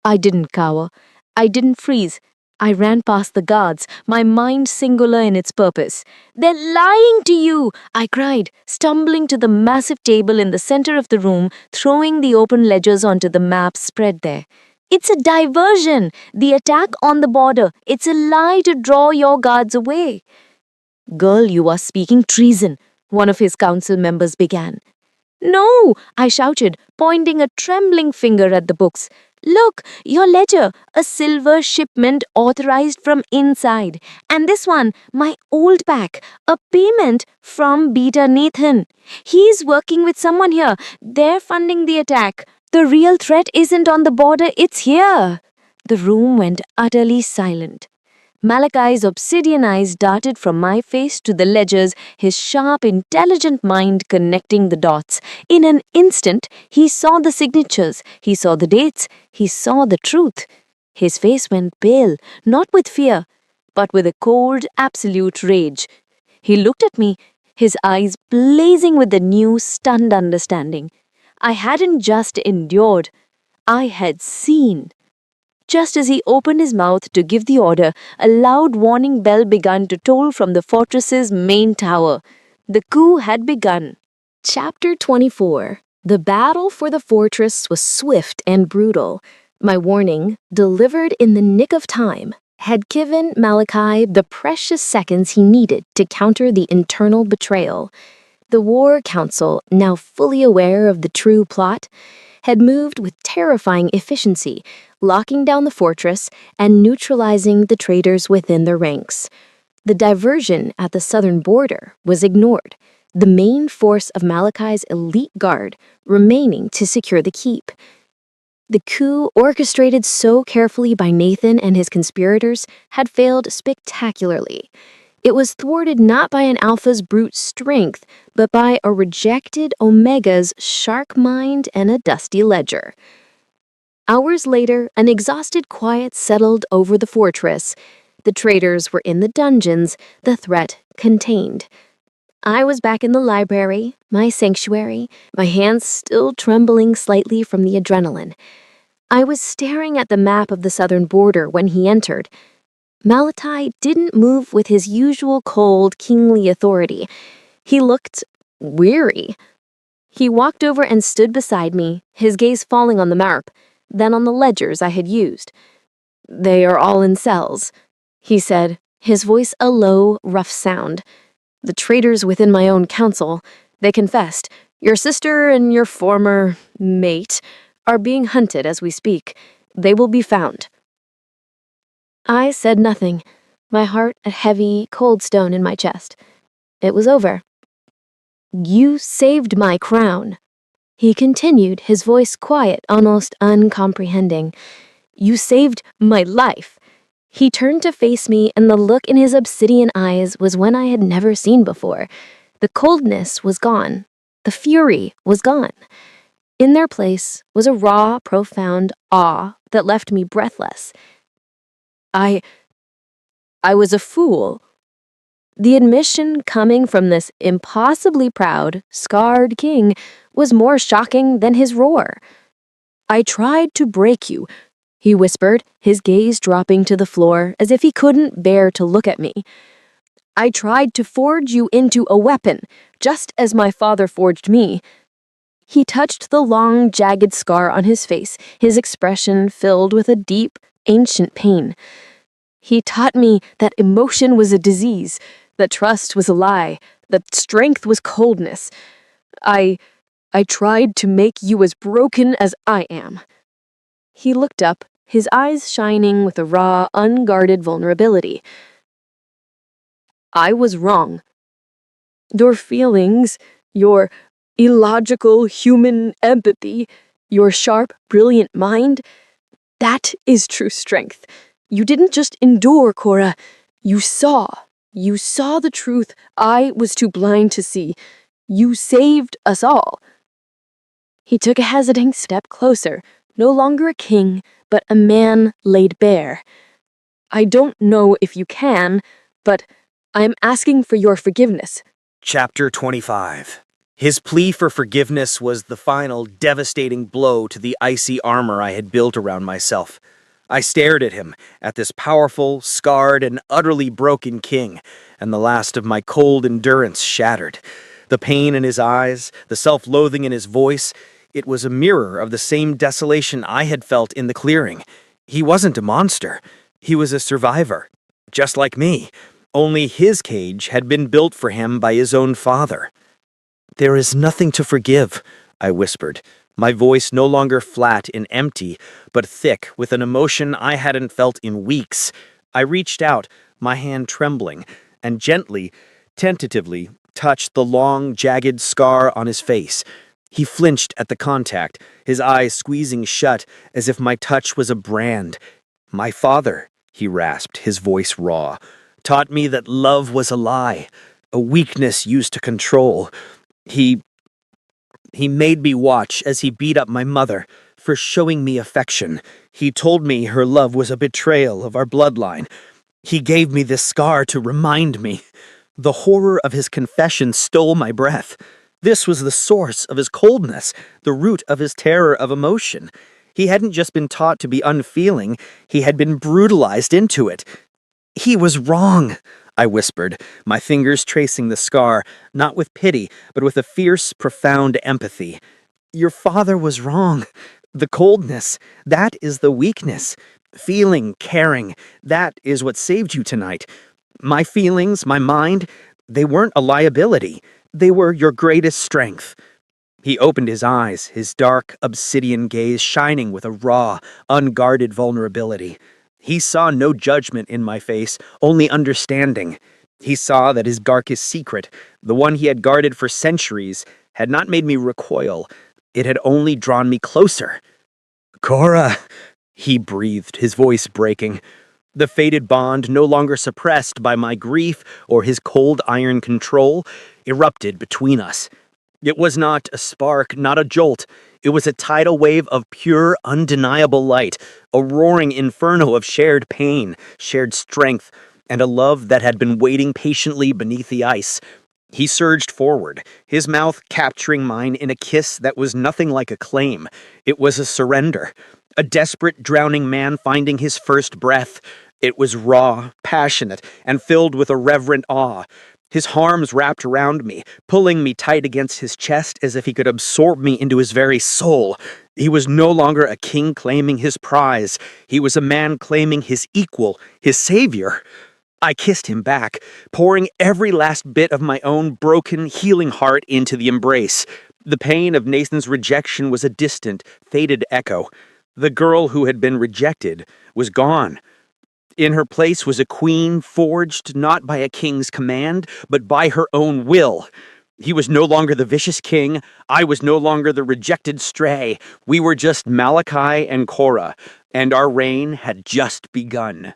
I didn't cower. I didn't freeze. I ran past the guards, my mind singular in its purpose. "They're lying to you!" I cried, stumbling to the massive table in the center of the room, throwing the open ledgers onto the map spread there. "It's a diversion! The attack on the border! It's a lie to draw your guards away!" "Girl, you are speaking treason," one of his council members began. "No!" I shouted, pointing a trembling finger at the books. "Look, your ledger, a silver shipment authorized from inside. And this one, my old pack, a payment from Beta Nathan. He's working with someone here. They're funding the attack. The real threat isn't on the border, it's here." The room went utterly silent. Malachi's obsidian eyes darted from my face to the ledgers, his sharp, intelligent mind connecting the dots. In an instant, he saw the signatures, he saw the dates, he saw the truth. His face went pale, not with fear, but with a cold, absolute rage. He looked at me, his eyes blazing with the new, stunned understanding. I hadn't just endured, I had seen. Just as he opened his mouth to give the order, a loud warning bell began to toll from the fortress's main tower. The coup had begun. Chapter 24. The battle for the fortress was swift and brutal. My warning, delivered in the nick of time, had given Malachi the precious seconds he needed to counter the internal betrayal. The War Council, now fully aware of the true plot, had moved with terrifying efficiency, locking down the fortress and neutralizing the traitors within their ranks. The diversion at the southern border was ignored, the main force of Malachi's elite guard remaining to secure the keep. The coup, orchestrated so carefully by Nathan and his conspirators, had failed spectacularly. It was thwarted not by an Alpha's brute strength, but by a rejected Omega's shark mind and a dusty ledger. Hours later, an exhausted quiet settled over the fortress. The traitors were in the dungeons, the threat contained. I was back in the library, my sanctuary, my hands still trembling slightly from the adrenaline. I was staring at the map of the southern border when he entered. Malachi didn't move with his usual cold, kingly authority. He looked weary. He walked over and stood beside me, his gaze falling on the map, then on the ledgers I had used. "They are all in cells," he said, his voice a low, rough sound. "The traitors within my own council, they confessed. Your sister and your former mate are being hunted as we speak. They will be found." I said nothing, my heart a heavy, cold stone in my chest. It was over. "You saved my crown," he continued, his voice quiet, almost uncomprehending. "You saved my life." He turned to face me, and the look in his obsidian eyes was one I had never seen before. The coldness was gone. The fury was gone. In their place was a raw, profound awe that left me breathless. I was a fool. The admission coming from this impossibly proud, scarred king was more shocking than his roar. "I tried to break you," he whispered, his gaze dropping to the floor as if he couldn't bear to look at me. "I tried to forge you into a weapon, just as my father forged me." He touched the long, jagged scar on his face, his expression filled with a deep, ancient pain. "He taught me that emotion was a disease, that trust was a lie, that strength was coldness. I tried to make you as broken as I am." He looked up, his eyes shining with a raw, unguarded vulnerability. "I was wrong. Your feelings, your illogical human empathy, your sharp, brilliant mind, that is true strength. You didn't just endure, Cora. You saw the truth I was too blind to see. You saved us all." He took a hesitating step closer, no longer a king, but a man laid bare. "I don't know if you can, but I am asking for your forgiveness." Chapter 25. His plea for forgiveness was the final, devastating blow to the icy armor I had built around myself. I stared at him, at this powerful, scarred, and utterly broken king, and the last of my cold endurance shattered. The pain in his eyes, the self-loathing in his voice, it was a mirror of the same desolation I had felt in the clearing. He wasn't a monster. He was a survivor, just like me. Only his cage had been built for him by his own father. "There is nothing to forgive," I whispered, my voice no longer flat and empty, but thick with an emotion I hadn't felt in weeks. I reached out, my hand trembling, and gently, tentatively, touched the long, jagged scar on his face. He flinched at the contact, his eyes squeezing shut as if my touch was a brand. My father, he rasped, his voice raw. Taught me that love was a lie, a weakness used to control. He made me watch as he beat up my mother for showing me affection. He told me her love was a betrayal of our bloodline. He gave me this scar to remind me. The horror of his confession stole my breath. This was the source of his coldness, the root of his terror of emotion. He hadn't just been taught to be unfeeling, he had been brutalized into it. He was wrong, I whispered, my fingers tracing the scar, not with pity, but with a fierce, profound empathy. Your father was wrong. The coldness, that is the weakness. Feeling, caring, that is what saved you tonight. My feelings, my mind, they weren't a liability. They were your greatest strength. He opened his eyes, his dark, obsidian gaze shining with a raw, unguarded vulnerability. He saw no judgment in my face, only understanding. He saw that his darkest secret, the one he had guarded for centuries, had not made me recoil. It had only drawn me closer. Cora, he breathed, his voice breaking. The fated bond, no longer suppressed by my grief or his cold iron control, erupted between us. It was not a spark, not a jolt. It was a tidal wave of pure, undeniable light, a roaring inferno of shared pain, shared strength, and a love that had been waiting patiently beneath the ice. He surged forward, his mouth capturing mine in a kiss that was nothing like a claim. It was a surrender, a desperate, drowning man finding his first breath. It was raw, passionate, and filled with a reverent awe. His arms wrapped around me, pulling me tight against his chest as if he could absorb me into his very soul. He was no longer a king claiming his prize. He was a man claiming his equal, his savior. I kissed him back, pouring every last bit of my own broken, healing heart into the embrace. The pain of Nathan's rejection was a distant, faded echo. The girl who had been rejected was gone. In her place was a queen forged not by a king's command, but by her own will. He was no longer the vicious king. I was no longer the rejected stray. We were just Malachi and Cora, and our reign had just begun.